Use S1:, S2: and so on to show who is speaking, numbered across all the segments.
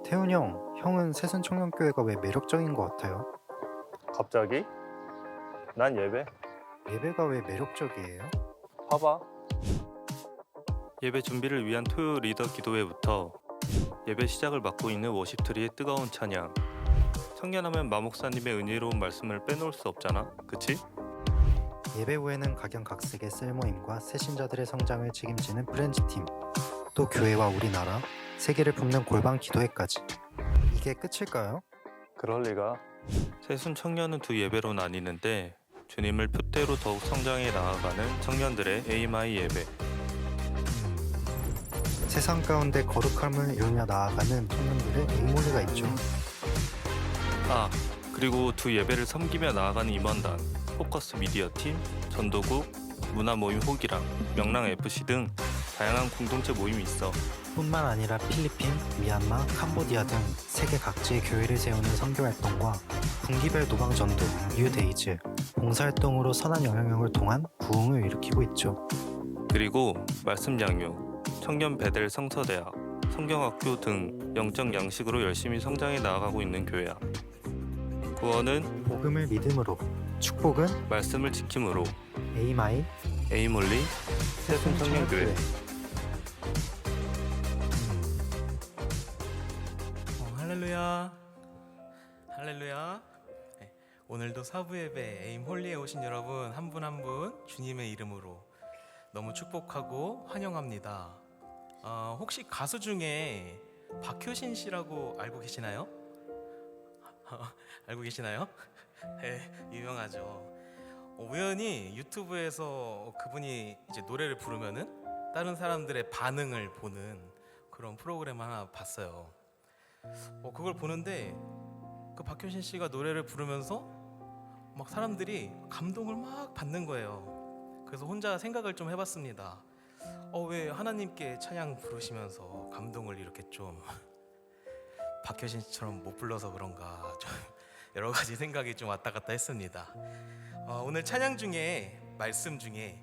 S1: 태훈 형은 새순청년교회가 왜 매력적인 것 같아요?
S2: 갑자기? 난 예배.
S1: 예배가 왜 매력적이에요?
S2: 봐봐.
S3: 예배 준비를 위한 토요 리더 기도회부터 예배 시작을 맡고 있는 워십트리의 뜨거운 찬양. 청년하면 마목사님의 은혜로운 말씀을 빼놓을 수 없잖아, 그치?
S1: 예배 후에는 각양각색의 셀모임과 새신자들의 성장을 책임지는 프렌즈팀, 또 교회와 우리나라, 세계를 품는 골방 기도회까지. 이게 끝일까요?
S2: 그럴 리가.
S3: 새순 청년은 두 예배로 나뉘는데 주님을 표대로 더욱 성장해 나아가는 청년들의 에이마이 예배.
S1: 세상 가운데 거룩함을 이루며 나아가는 청년들의 에이몰리가 있죠.
S3: 그리고 두 예배를 섬기며 나아가는 임원단, 포커스 미디어 팀, 전도국, 문화 모임 호기랑, 명랑 FC 등 다양한 공동체 모임이 있어.
S1: 뿐만 아니라 필리핀, 미얀마, 캄보디아 등 세계 각지의 교회를 세우는 선교활동과 분기별 노방전도, 뉴데이즈, 봉사활동으로 선한 영향력을 통한 부흥을 일으키고 있죠.
S3: 그리고 말씀 양육, 청년 베델 성서대학, 성경학교 등 영적 양식으로 열심히 성장해 나아가고 있는 교회야. 구원은
S1: 복음을 믿음으로, 축복은
S3: 말씀을 지킴으로.
S1: 에이마이,
S3: 에이몰리 새순 청년교회.
S4: 할렐루야. 할렐루야. 네, 오늘도 사부 예배 에임 홀리에 오신 여러분 한 분 한 분 주님의 이름으로 너무 축복하고 환영합니다. 혹시 가수 중에 박효신 씨라고 알고 계시나요? 알고 계시나요? 네, 유명하죠. 우연히 유튜브에서 그분이 이제 노래를 부르면은 다른 사람들의 반응을 보는 그런 프로그램 하나 봤어요. 그걸 보는데 그 박효신 씨가 노래를 부르면서 막 사람들이 감동을 막 받는 거예요. 그래서 혼자 생각을 좀 해봤습니다. 왜 하나님께 찬양 부르시면서 감동을 이렇게 좀 박효신 씨처럼 못 불러서 그런가, 좀 여러 가지 생각이 좀 왔다 갔다 했습니다. 오늘 찬양 중에, 말씀 중에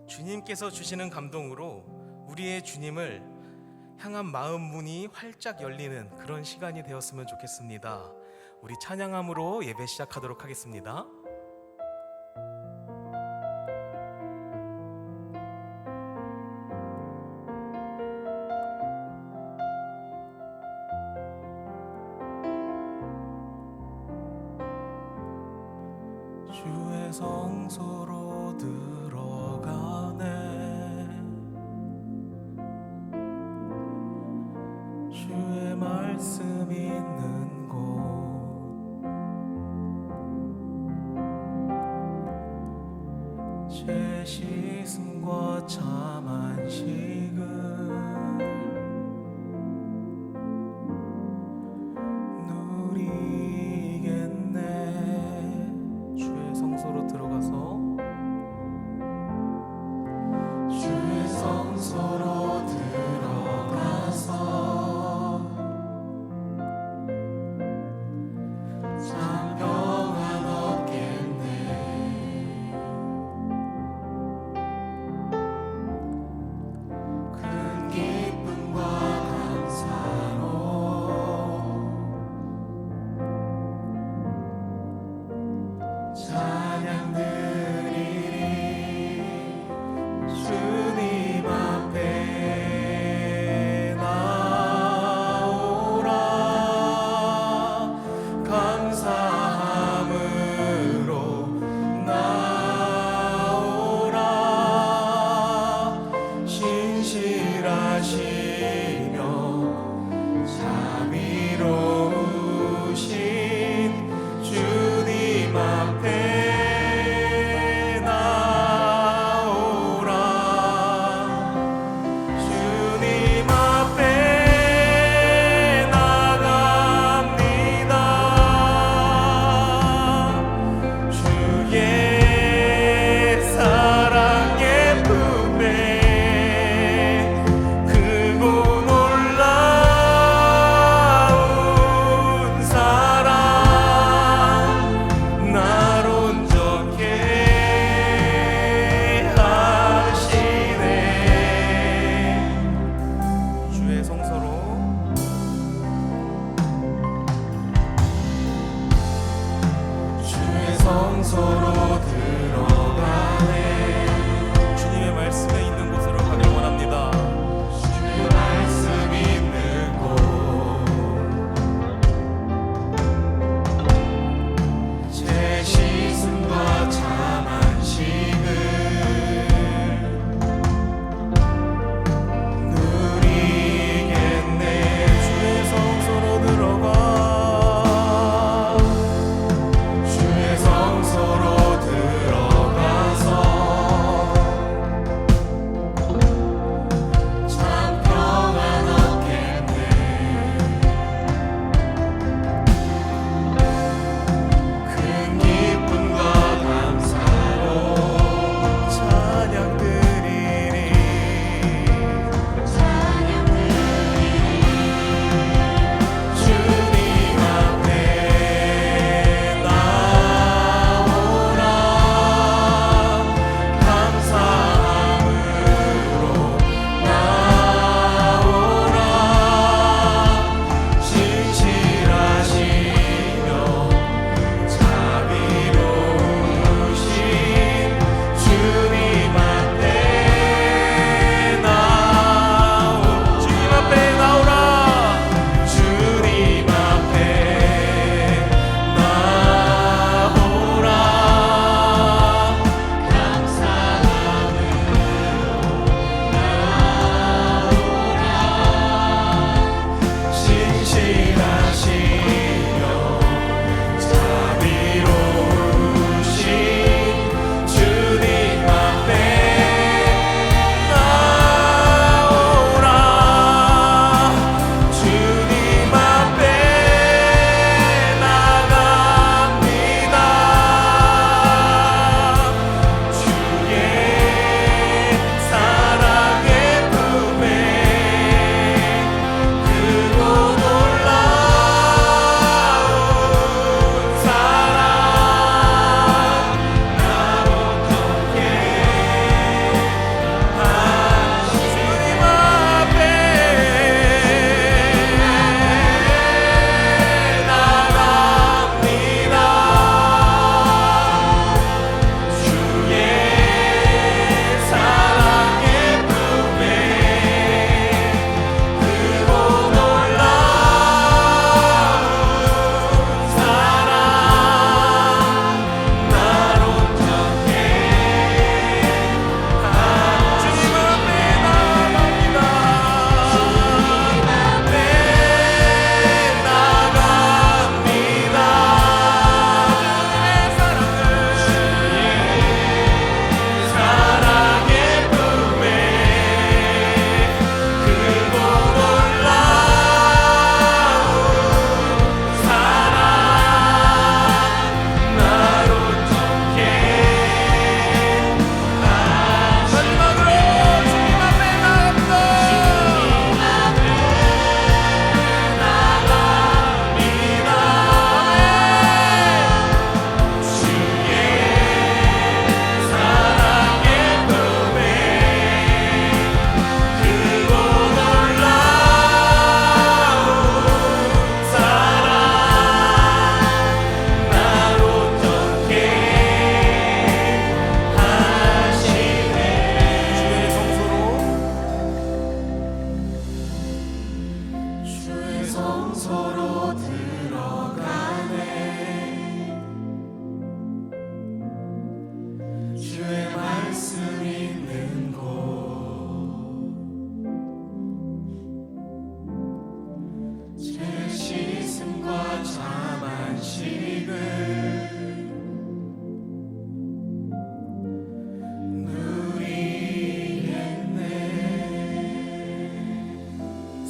S4: 주님께서 주시는 감동으로 우리의 주님을 향한 마음 문이 활짝 열리는 그런 시간이 되었으면 좋겠습니다. 우리 찬양함으로 예배 시작하도록 하겠습니다. 주의 성소로 들어가네. 주의 말씀 있는 곳, 제 시승과 참 안식을 누리겠네. 주의 성소로 들어가서, 주의 성소로 들어가서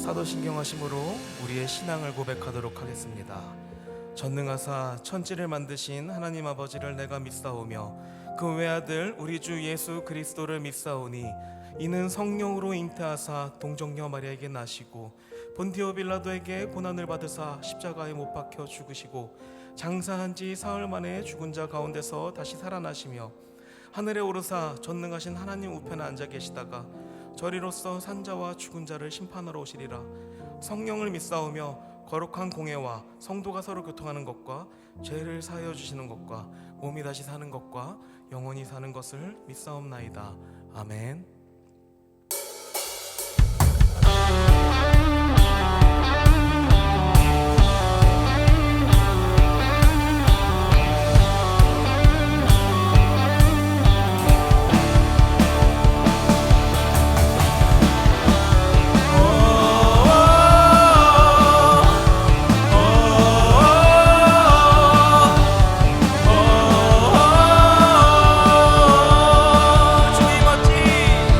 S4: 사도신경하심으로 우리의 신앙을 고백하도록 하겠습니다. 전능하사 천지를 만드신 하나님 아버지를 내가 믿사오며 그 외아들 우리 주 예수 그리스도를 믿사오니 이는 성령으로 잉태하사 동정녀 마리아에게 나시고 본디오 빌라도에게 고난을 받으사 십자가에 못 박혀 죽으시고 장사한 지 사흘 만에 죽은 자 가운데서 다시 살아나시며 하늘에 오르사 전능하신 하나님 우편에 앉아 계시다가 저리로서 산자와 죽은 자를 심판하러 오시리라. 성령을 믿사오며 거룩한 공예와 성도가 서로 교통하는 것과 죄를 사하여 주시는 것과 몸이 다시 사는 것과 영원히 사는 것을 믿사옵나이다. 아멘. 주님 멋지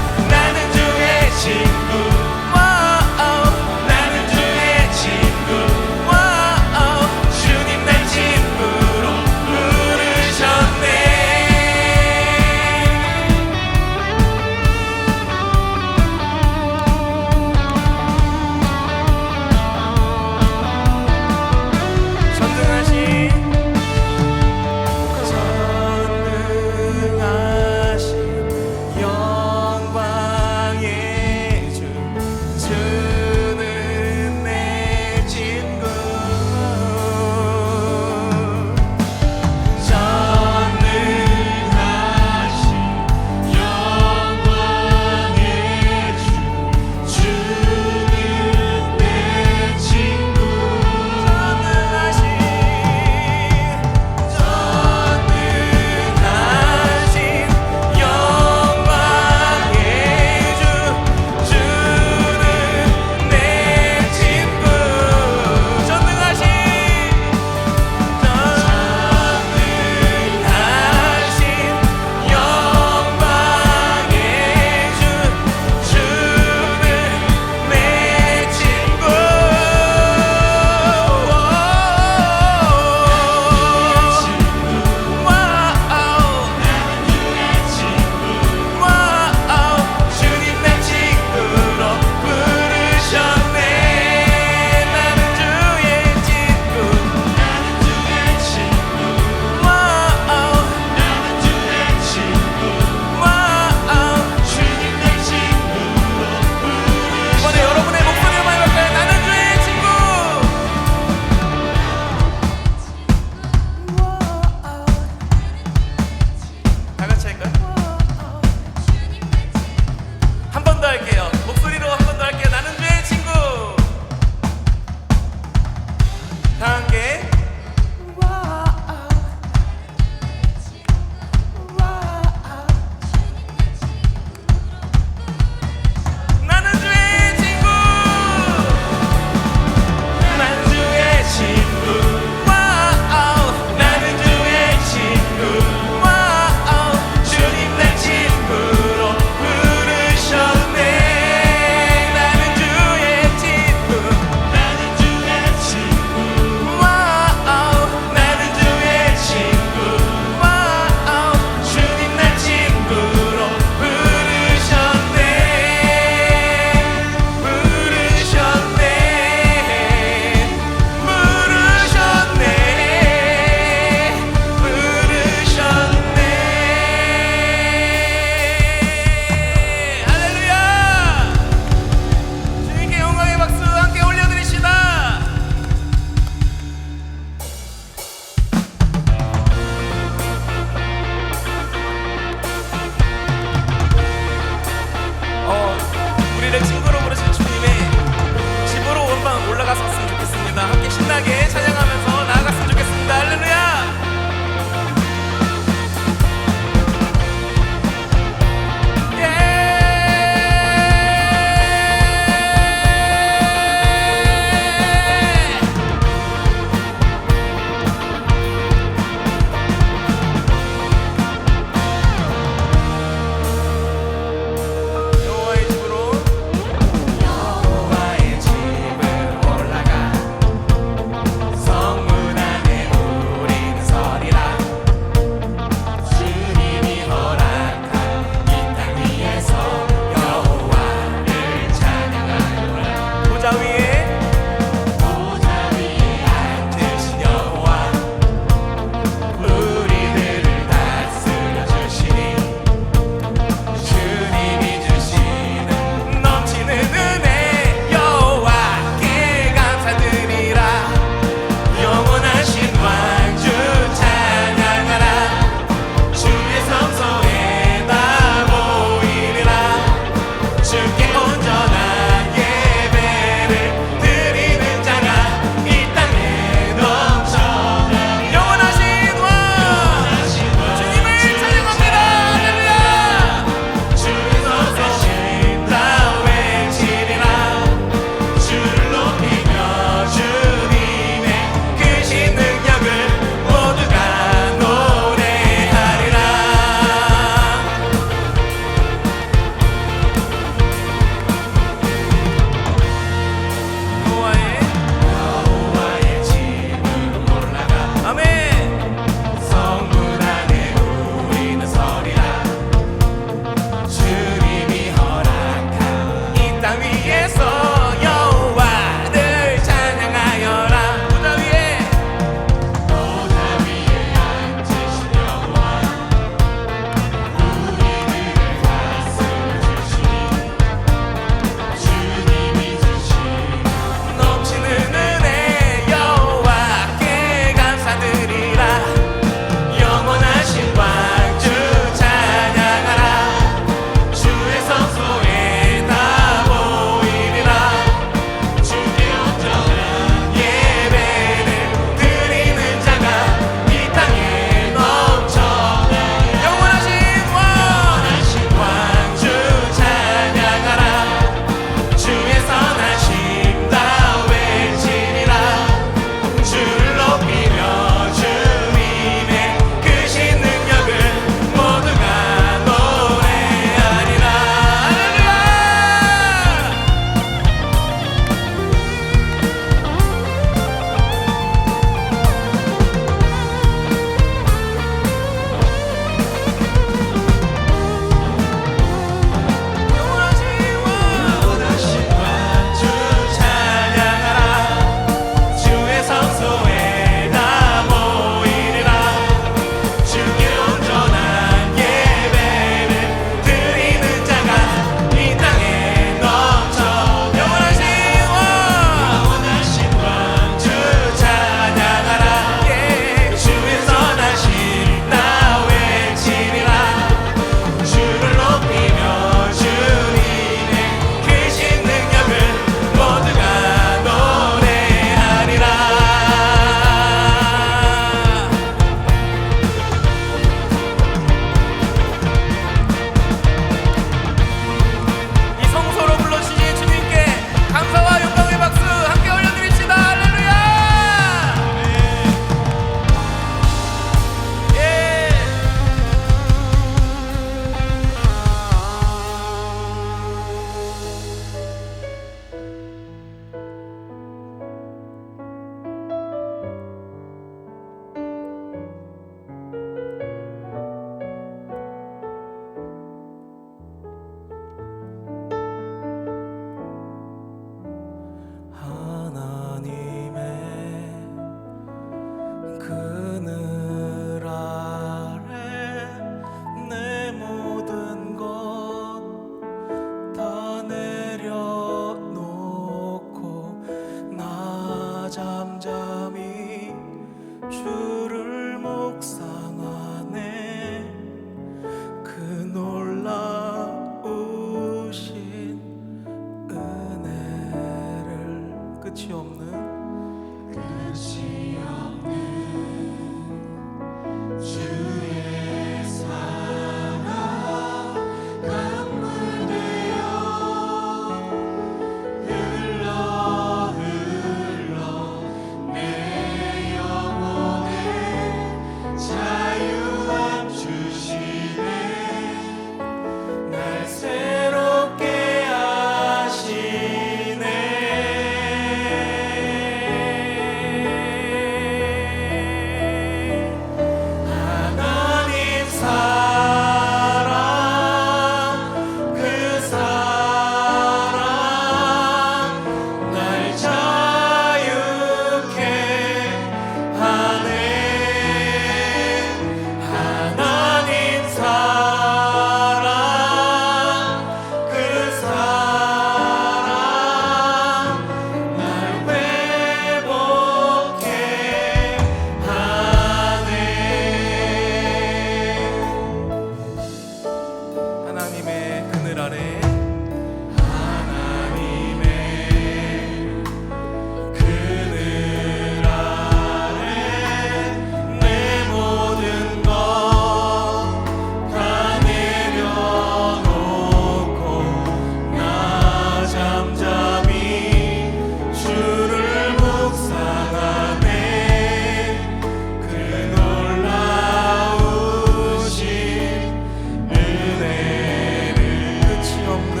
S4: 은혜를 끝이 없는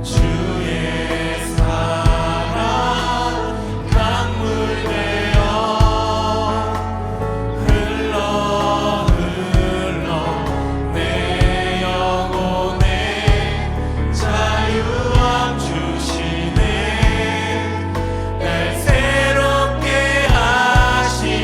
S4: 주의 사랑 강물 되어 흘러 내 영혼에 자유함 주시네 날 새롭게 하시네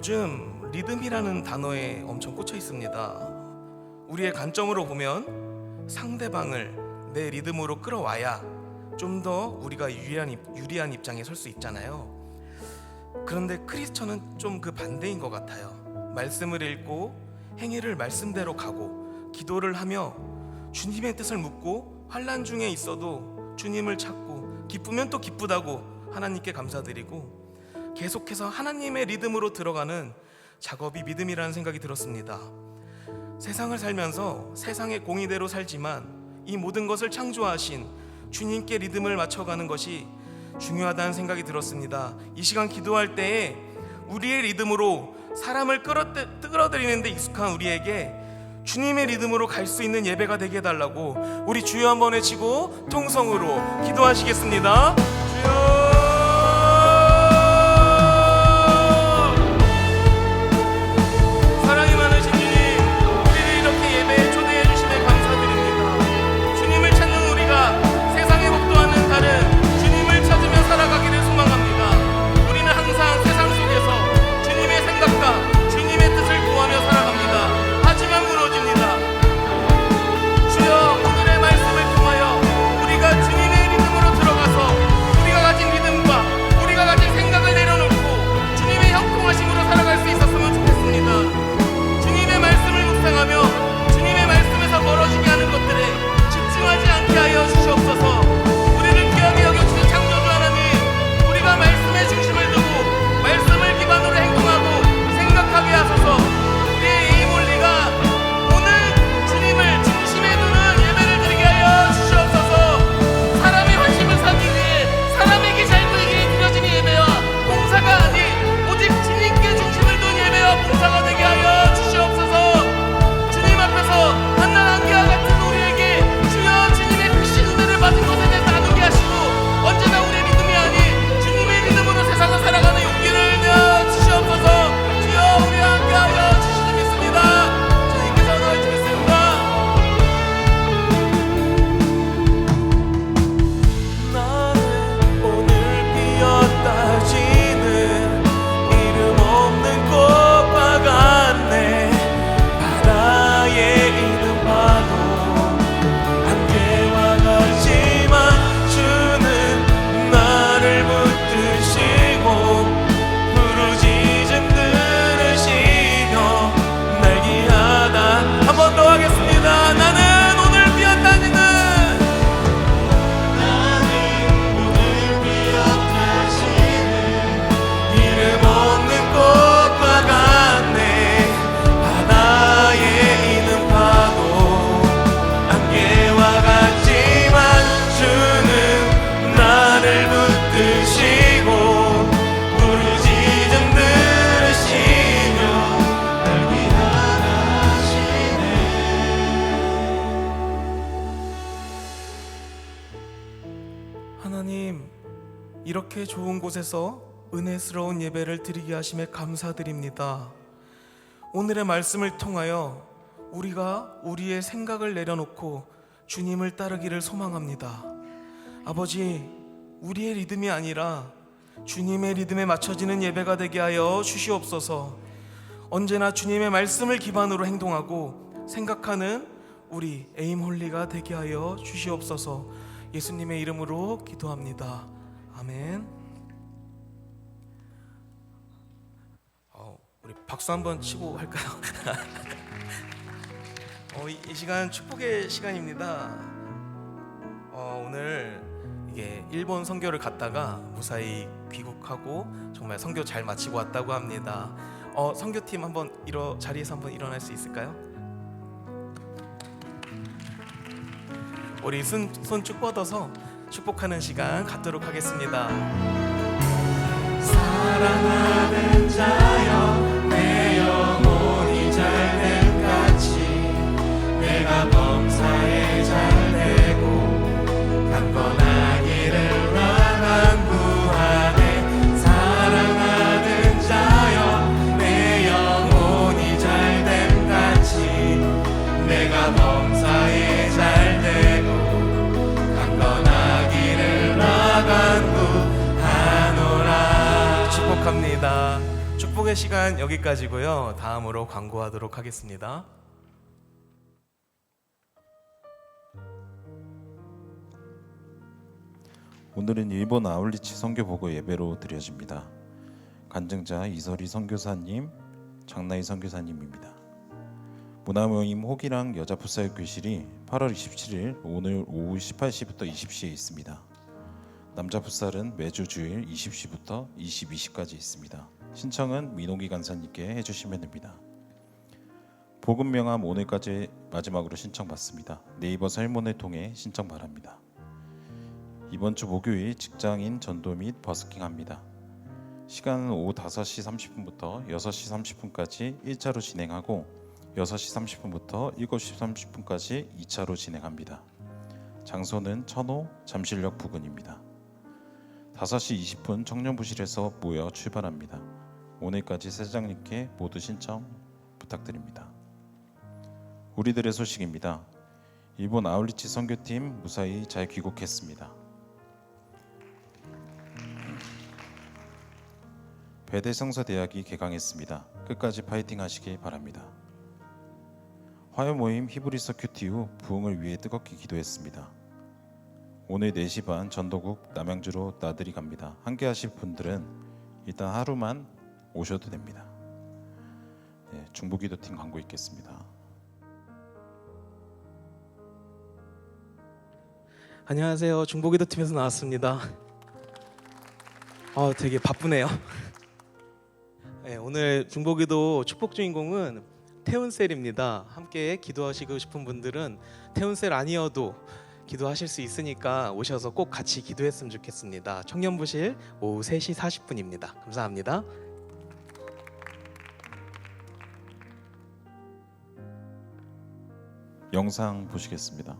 S4: 요즘 리듬이라는 단어에 엄청 꽂혀 있습니다. 우리의 관점으로 보면 상대방을 내 리듬으로 끌어와야 좀 더 우리가 유리한 입장에 설 수 있잖아요. 그런데 크리스천은 좀 그 반대인 것 같아요. 말씀을 읽고 행위를 말씀대로 가고 기도를 하며 주님의 뜻을 묻고 환난 중에 있어도 주님을 찾고 기쁘면 또 기쁘다고 하나님께 감사드리고 계속해서 하나님의 리듬으로 들어가는 작업이 믿음이라는 생각이 들었습니다. 세상을 살면서 세상의 공의대로 살지만 이 모든 것을 창조하신 주님께 리듬을 맞춰가는 것이 중요하다는 생각이 들었습니다. 이 시간 기도할 때에 우리의 리듬으로 사람을 끌어들이는 데 익숙한 우리에게 주님의 리듬으로 갈 수 있는 예배가 되게 해달라고 우리 주여 한번 외치고 통성으로 기도하시겠습니다. 주여, 사랑이 많으신 주님, 우리를 이렇게 예배에 초대해 주심에 감사드립니다. 주님을 찾는 우리가 세상에 복도와는 다른 주님을 찾으며 살아가기를 소망합니다. 우리는 항상 세상 속에서 주님의 생각과 주님의 뜻을 구하며 살아갑니다. 하지만 무너집니다. 주여, 오늘의 말씀을 통하여 우리가 주님의 리듬으로 들어가서 우리가 가진 리듬과 우리가 가진 생각을 내려놓고 주님의 형통하심으로 살아갈 수 있었으면 좋겠습니다. 주님의 말씀을 묵상하며 주님의 말씀에서 멀어지게 하는 것들에 집중하지 않게 하여 주시옵소서. 우리를 귀하게 여겨주신 창조주 하나님, 우리가 말씀의 중심을 두고 말씀을 기반으로 행동하고 생각하게 하소서. 우리의 이 몰리가 오늘 주님을 중심에 두는 예배를 드리게 하여 주시옵소서. 사람의 환심을 사기 위해 사람에게 잘 보이기에 드려진 예배와 봉사가 아닌 오직 주님께 중심을 둔 예배와 봉사가 되게 하여 주시옵소서. 주님 앞에서 한낱 안개와 같은 우리에게 주여 주님의 크신 은혜를 받은 것에 대해 나누게 하시고 언제나 우리의 믿음이 아닌 주님의 믿음으로 세상을 살아가는 용기를 내어 주시옵소서. 주여, 우리 함께 하여 주시기 믿습니다. 주님께서 너희 주겠습니다. 나는 오늘 피었다 지는 이름 없는 꽃과 같네. 바다에 있는 파도 안개와 같지만 주는 나를 붙드시고 부르짖음 들으시며 날 기하다. 한 번 더 하겠습니다. 나는 오늘 피었다지는 이름 없는 꽃과 같네. 바다에 있는 파도 안개와 같지만 주는 나를 붙드시고 부르짖음 들으시며 날 기다리시네. 하나님, 이렇게 좋은 곳에서 은혜스러운 예배를 드리게 하심에 감사드립니다. 오늘의 말씀을 통하여 우리가 우리의 생각을 내려놓고 주님을 따르기를 소망합니다. 아버지, 우리의 리듬이 아니라 주님의 리듬에 맞춰지는 예배가 되게 하여 주시옵소서. 언제나 주님의 말씀을 기반으로 행동하고 생각하는 우리 에임홀리가 되게 하여 주시옵소서. 예수님의 이름으로 기도합니다. 아멘. 우리 박수 한번 치고 할까요? 이 시간 축복의 시간입니다. 오늘 이게 일본 선교를 갔다가 무사히 귀국하고 정말 선교 잘 마치고 왔다고 합니다. 선교팀 한번 자리에서 한번 일어날 수 있을까요? 우리 손 쭉 뻗어서 축복하는 시간 갖도록 하겠습니다. 사랑하는 자여, 내 영혼이 잘됨 같이 내가 범사에 잘되고 강건하기를 원한구하네. 사랑하는 자여, 내 영혼이 잘됨 같이 내가 범사에 잘되고 강건하기를 원한구하네. 축복의 시간 여기까지고요. 다음으로 광고하도록 하겠습니다.
S5: 오늘은 일본 아울리치 선교보고 예배로 드려집니다. 간증자 이설희 선교사님, 장나희 선교사님입니다. 문화모임 호기랑 여자 풋살 교실이 8월 27일 오늘 오후 18시부터 20시에 있습니다. 남자 풋살은 매주 주일 20시부터 22시까지 있습니다. 신청은 민호기 간사님께 해주시면 됩니다. 복음 명함 오늘까지 마지막으로 신청받습니다. 네이버 설문을 통해 신청 바랍니다. 이번 주 목요일 직장인 전도 및 버스킹합니다. 시간은 오후 5시 30분부터 6시 30분까지 1차로 진행하고 6시 30분부터 7시 30분까지 2차로 진행합니다. 장소는 천호 잠실역 부근입니다. 5시 20분 청년부실에서 모여 출발합니다. 오늘까지 사장님께 모두 신청 부탁드립니다. 우리들의 소식입니다. 일본 아울리치 선교팀 무사히 잘 귀국했습니다. 배대성서대학이 개강했습니다. 끝까지 파이팅 하시길 바랍니다. 화요 모임 히브리서 큐티 후 부흥을 위해 뜨겁게 기도했습니다. 오늘 4시 반 전도국 남양주로 나들이 갑니다. 함께 하실 분들은 일단 하루만 오셔도 됩니다. 네, 중보기도팀 광고 있겠습니다.
S4: 안녕하세요. 중보기도팀에서 나왔습니다. 되게 바쁘네요. 네, 오늘 중보기도 축복 주인공은 태운셀입니다. 함께 기도하시고 싶은 분들은 태운셀 아니어도 기도하실 수 있으니까 오셔서 꼭 같이 기도했으면 좋겠습니다. 청년부실 오후 3시 40분입니다. 감사합니다.
S5: 영상 보시겠습니다.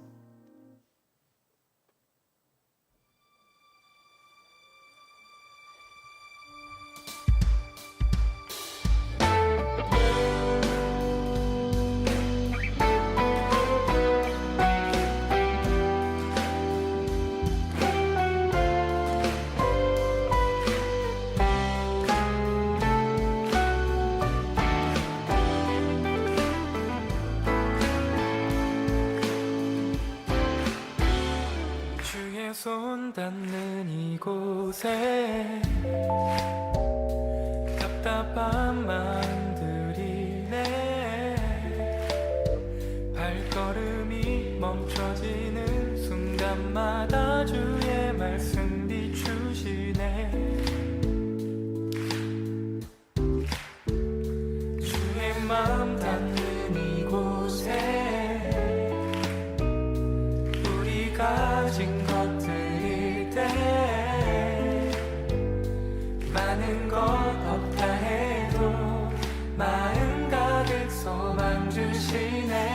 S6: 주의 손 닿는 이곳에 답답한 마음들이 내 발걸음이 멈춰지는 순간마다 주의 말씀 비추시네. 주의 마음 닿는 이곳에 우리 가진 것들일 때 많은 것 없다 해도 마음 가득 소망 주시네.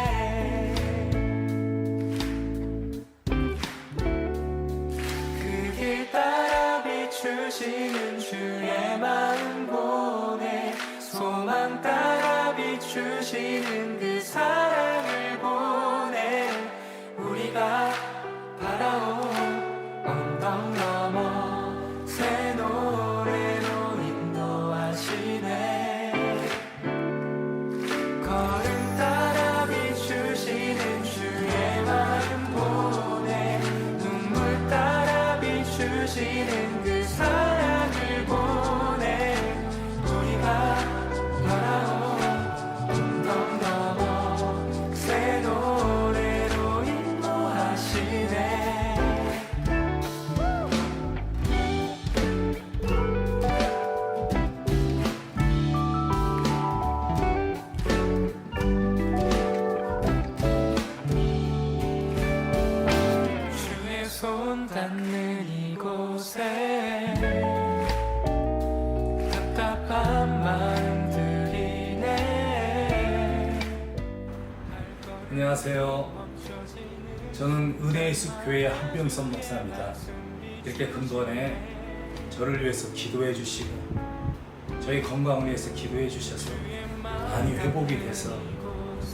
S6: 그 길 따라 비추시는 주의 마음 보내 소망 따라 비추시는 그 사랑을 보내. 우리가 바라온 언덕 넘어 새 노래로 인도하시네. 걸음 따라 비추시는 주의 마음 보내 눈물 따라 비추시는 그 사랑을 보내. 우리가 바라온 언덕 넘어 새 노래로 인도하시네. 주의 손 닿는 이곳에 답답한 마음들이 내
S7: 안녕하세요. 저는 은혜의 숲 교회 한병선 목사입니다. 이렇게 근본에 저를 위해서 기도해 주시고 저희 건강을 위해서 기도해 주셔서 많이 회복이 돼서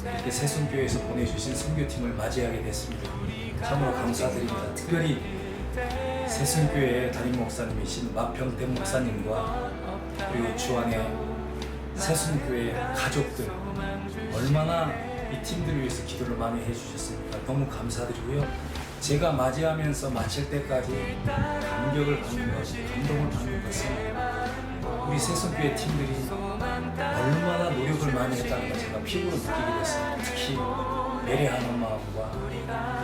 S7: 이렇게 새순교회에서 보내주신 선교팀을 맞이하게 됐습니다. 참으로 감사드립니다. 특별히 새순교회 담임 목사님이신 마평대 목사님과 그리고 주안의 새순교회 가족들 얼마나 이 팀들을 위해서 기도를 많이 해주셨습니까? 너무 감사드리고요. 제가 맞이하면서 마칠 때까지 감격을 받는 것, 감동을 받는 것은 우리 새순교회 팀들이 얼마나 노력을 많이 했다는 걸 제가 피부로 느끼게 됐습니다. 특히 매례하는 마음과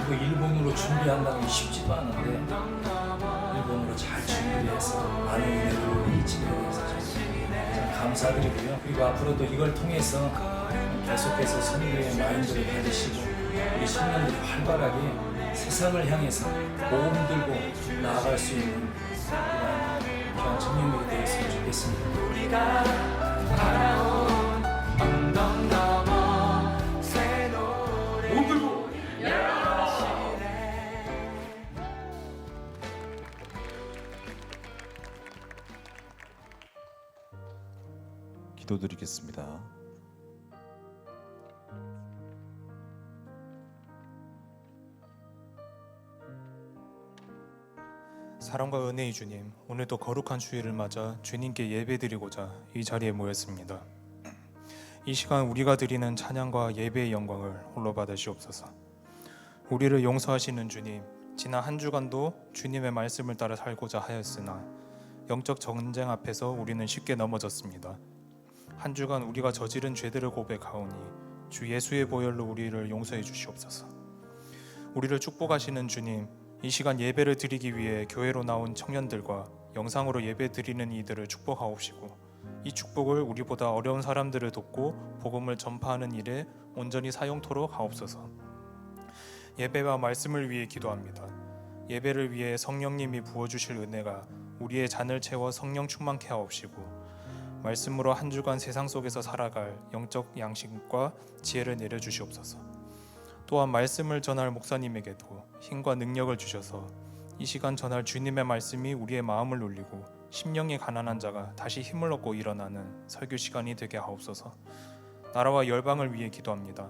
S7: 그리고 일본어로 준비한다는 게 쉽지도 않은데 일본어로 잘 준비해서 많은 은혜를 이 집에 대해서 참 감사드리고요. 그리고 앞으로도 이걸 통해서 계속해서 선교의 마인드를 가지시고 우리 청년들이 활발하게 세상을 향해서 복음 들고 나아갈 수 있는 그런 청년들이 되었으면 좋겠습니다.
S6: 우리가 바라온 언덕 넘어 새 노래
S7: 못 들고
S5: 기도드리겠습니다.
S8: 사랑과 은혜의 주님, 오늘도 거룩한 주일을 맞아 주님께 예배드리고자 이 자리에 모였습니다. 이 시간 우리가 드리는 찬양과 예배의 영광을 홀로 받으시옵소서. 우리를 용서하시는 주님, 지난 한 주간도 주님의 말씀을 따라 살고자 하였으나 영적 전쟁 앞에서 우리는 쉽게 넘어졌습니다. 한 주간 우리가 저지른 죄들을 고백하오니 주 예수의 보혈로 우리를 용서해 주시옵소서. 우리를 축복하시는 주님, 이 시간 예배를 드리기 위해 교회로 나온 청년들과 영상으로 예배 드리는 이들을 축복하옵시고 이 축복을 우리보다 어려운 사람들을 돕고 복음을 전파하는 일에 온전히 사용토록 하옵소서. 예배와 말씀을 위해 기도합니다. 예배를 위해 성령님이 부어주실 은혜가 우리의 잔을 채워 성령 충만케 하옵시고 말씀으로 한 주간 세상 속에서 살아갈 영적 양식과 지혜를 내려주시옵소서. 또한 말씀을 전할 목사님에게도 힘과 능력을 주셔서 이 시간 전할 주님의 말씀이 우리의 마음을 울리고 심령이 가난한 자가 다시 힘을 얻고 일어나는 설교 시간이 되게 하옵소서. 나라와 열방을 위해 기도합니다.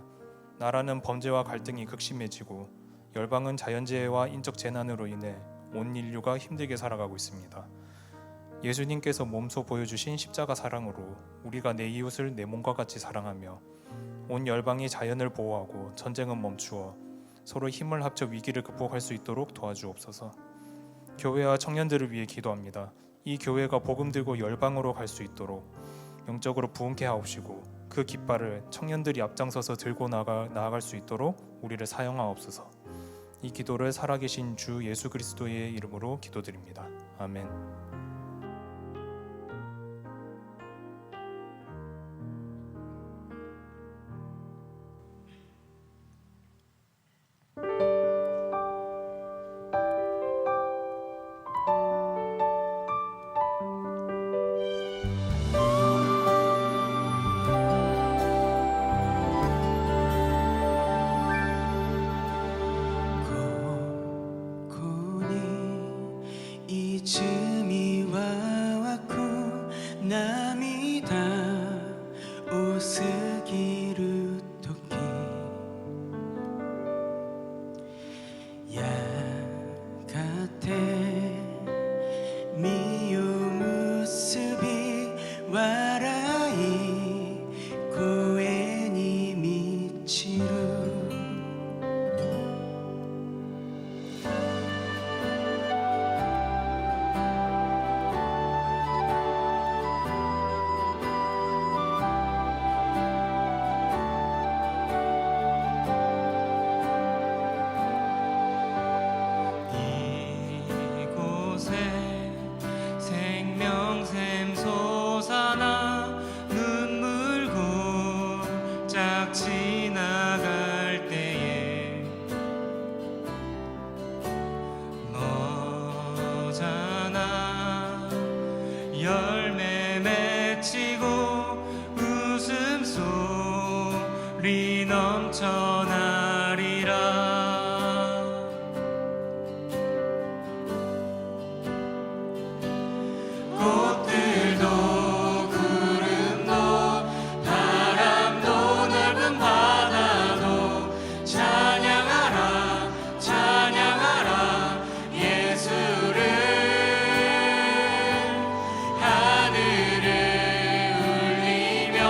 S8: 나라는 범죄와 갈등이 극심해지고 열방은 자연재해와 인적 재난으로 인해 온 인류가 힘들게 살아가고 있습니다. 예수님께서 몸소 보여주신 십자가 사랑으로 우리가 내 이웃을 내 몸과 같이 사랑하며 온 열방이 자연을 보호하고 전쟁은 멈추어 서로 힘을 합쳐 위기를 극복할 수 있도록 도와주옵소서. 교회와 청년들을 위해 기도합니다. 이 교회가 복음 들고 열방으로 갈 수 있도록 영적으로 부흥케 하옵시고 그 깃발을 청년들이 앞장서서 들고 나아갈 수 있도록 우리를 사용하옵소서. 이 기도를 살아계신 주 예수 그리스도의 이름으로 기도드립니다. 아멘.
S6: 이쯤이 와왔고 남이 다 우스기를 토끼 야같에 미요 무스비 와라이 고엔이 미치루 생명샘 솟아나 눈물 골짝 지나갈 때에 너잖아 열매 맺히고 웃음소리 넘쳐나리라 꽃들도 구름도 바람도 넓은 바다도 찬양하라 찬양하라 예수를 하늘을 울리며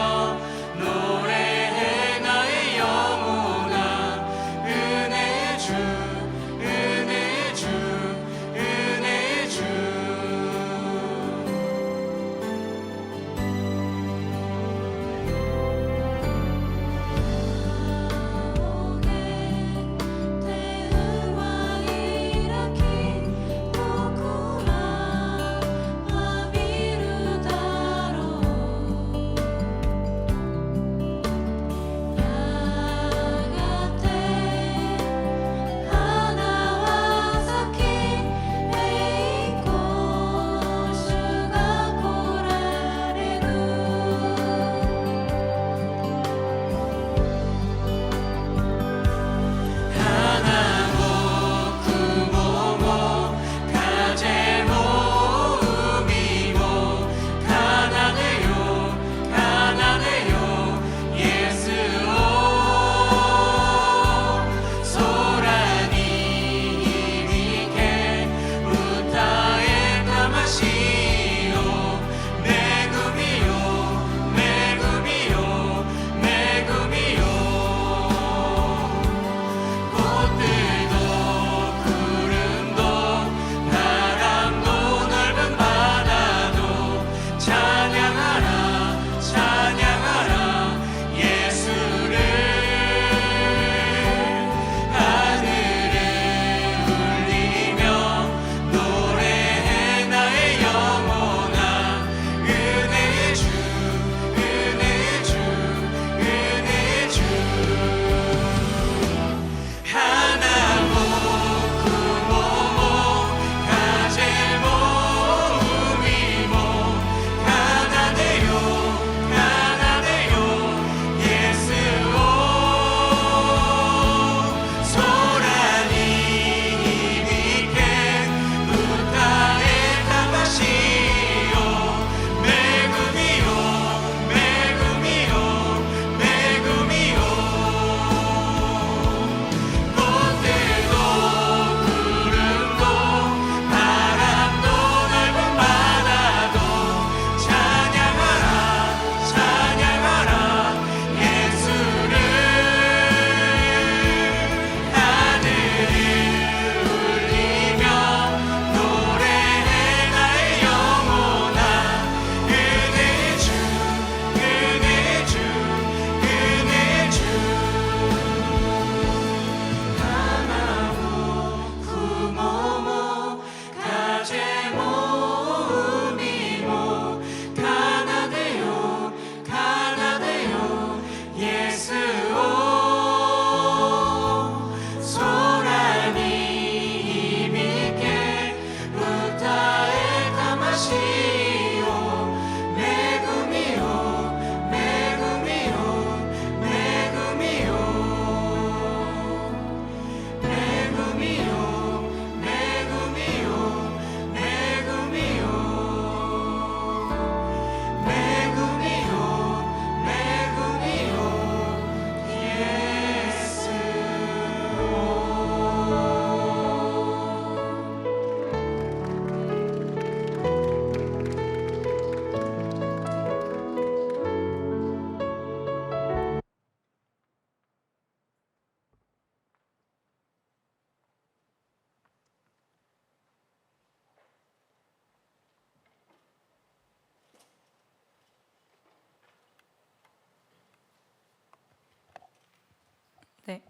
S9: 네,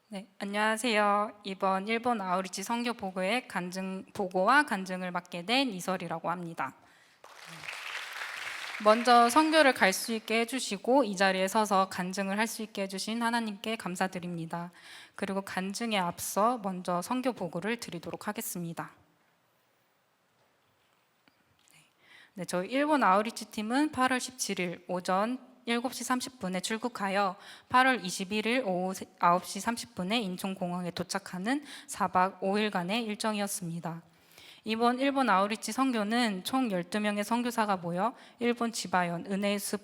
S9: 네, 안녕하세요. 이번 일본 아우리치 선교 보고의 보고와 간증을 맡게 된 이설이라고 합니다. 먼저 선교를 갈 수 있게 해주시고 이 자리에 서서 간증을 할 수 있게 해주신 하나님께 감사드립니다. 그리고 간증에 앞서 먼저 선교 보고를 드리도록 하겠습니다. 네, 저희 일본 아우리치 팀은 8월 17일 오전 7시 30분에 출국하여 8월 21일 오후 9시 30분에 인천공항에 도착하는 4박 5일간의 일정이었습니다. 이번 일본 아우리치 선교는 총 12명의 선교사가 모여 일본 지바현 은혜의 숲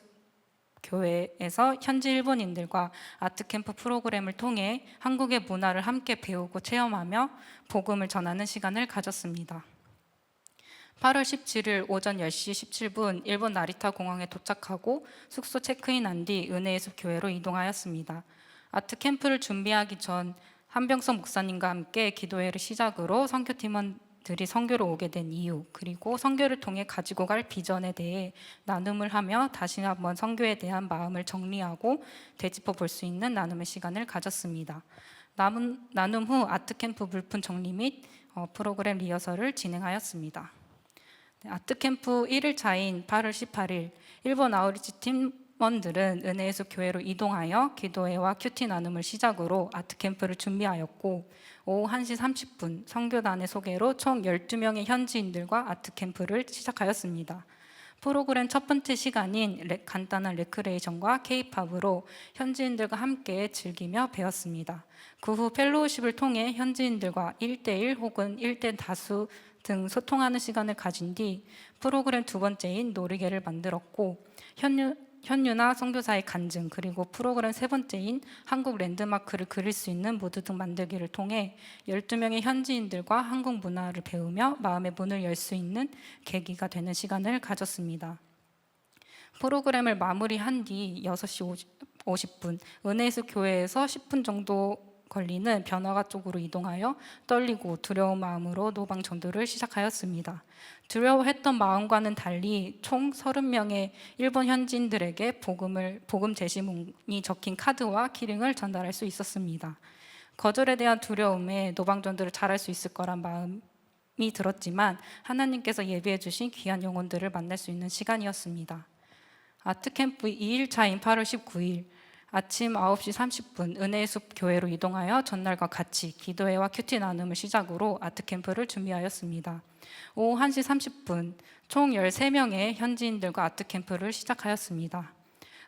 S9: 교회에서 현지 일본인들과 아트캠프 프로그램을 통해 한국의 문화를 함께 배우고 체험하며 복음을 전하는 시간을 가졌습니다. 8월 17일 오전 10시 17분 일본 나리타 공항에 도착하고 숙소 체크인한 뒤 은혜의 숲 교회로 이동하였습니다. 아트 캠프를 준비하기 전 한병석 목사님과 함께 기도회를 시작으로 선교팀원들이 선교를 오게 된 이유, 그리고 선교를 통해 가지고 갈 비전에 대해 나눔을 하며 다시 한번 선교에 대한 마음을 정리하고 되짚어 볼 수 있는 나눔의 시간을 가졌습니다. 나눔 후 아트 캠프 물품 정리 및 프로그램 리허설을 진행하였습니다. 아트캠프 1일차인 8월 18일 일본 아우리치 팀원들은 은혜의 숲 교회로 이동하여 기도회와 큐티 나눔을 시작으로 아트캠프를 준비하였고 오후 1시 30분 선교단의 소개로 총 12명의 현지인들과 아트캠프를 시작하였습니다. 프로그램 첫 번째 시간인 간단한 레크레이션과 K-팝으로 현지인들과 함께 즐기며 배웠습니다. 그 후 펠로우십을 통해 현지인들과 1대1 혹은 1대 다수 등 소통하는 시간을 가진 뒤 프로그램 두 번째인 놀이개를 만들었고 현유나 선교사의 간증, 그리고 프로그램 세 번째인 한국 랜드마크를 그릴 수 있는 모드 등 만들기를 통해 12명의 현지인들과 한국 문화를 배우며 마음의 문을 열 수 있는 계기가 되는 시간을 가졌습니다. 프로그램을 마무리한 뒤 6시 50분 은혜의 숲 교회에서 10분 정도 걸리는 변화가 쪽으로 이동하여 떨리고 두려운 마음으로 노방 전도를 시작하였습니다. 두려워했던 마음과는 달리 총 30명의 일본 현지인들에게 복음 제시문이 적힌 카드와 키링을 전달할 수 있었습니다. 거절에 대한 두려움에 노방 전도를 잘할 수 있을 거란 마음이 들었지만 하나님께서 예비해 주신 귀한 영혼들을 만날 수 있는 시간이었습니다. 아트캠프 2일차인 8월 19일 아침 9시 30분 은혜의 숲 교회로 이동하여 전날과 같이 기도회와 큐티 나눔을 시작으로 아트캠프를 준비하였습니다. 오후 1시 30분 총 13명의 현지인들과 아트캠프를 시작하였습니다.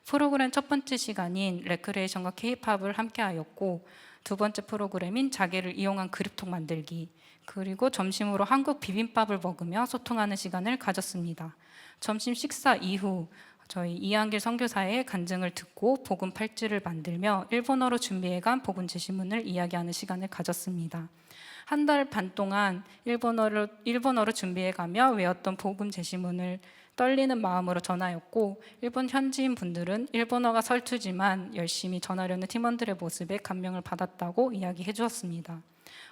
S9: 프로그램 첫 번째 시간인 레크레이션과 K-팝을 함께하였고 두 번째 프로그램인 자개를 이용한 그립톡 만들기, 그리고 점심으로 한국 비빔밥을 먹으며 소통하는 시간을 가졌습니다. 점심 식사 이후 저희 이한길 선교사의 간증을 듣고 복음 팔찌를 만들며 일본어로 준비해간 복음 제시문을 이야기하는 시간을 가졌습니다. 한 달 반 동안 일본어로 준비해가며 외웠던 복음 제시문을 떨리는 마음으로 전하였고 일본 현지인 분들은 일본어가 설투지만 열심히 전하려는 팀원들의 모습에 감명을 받았다고 이야기해 주었습니다.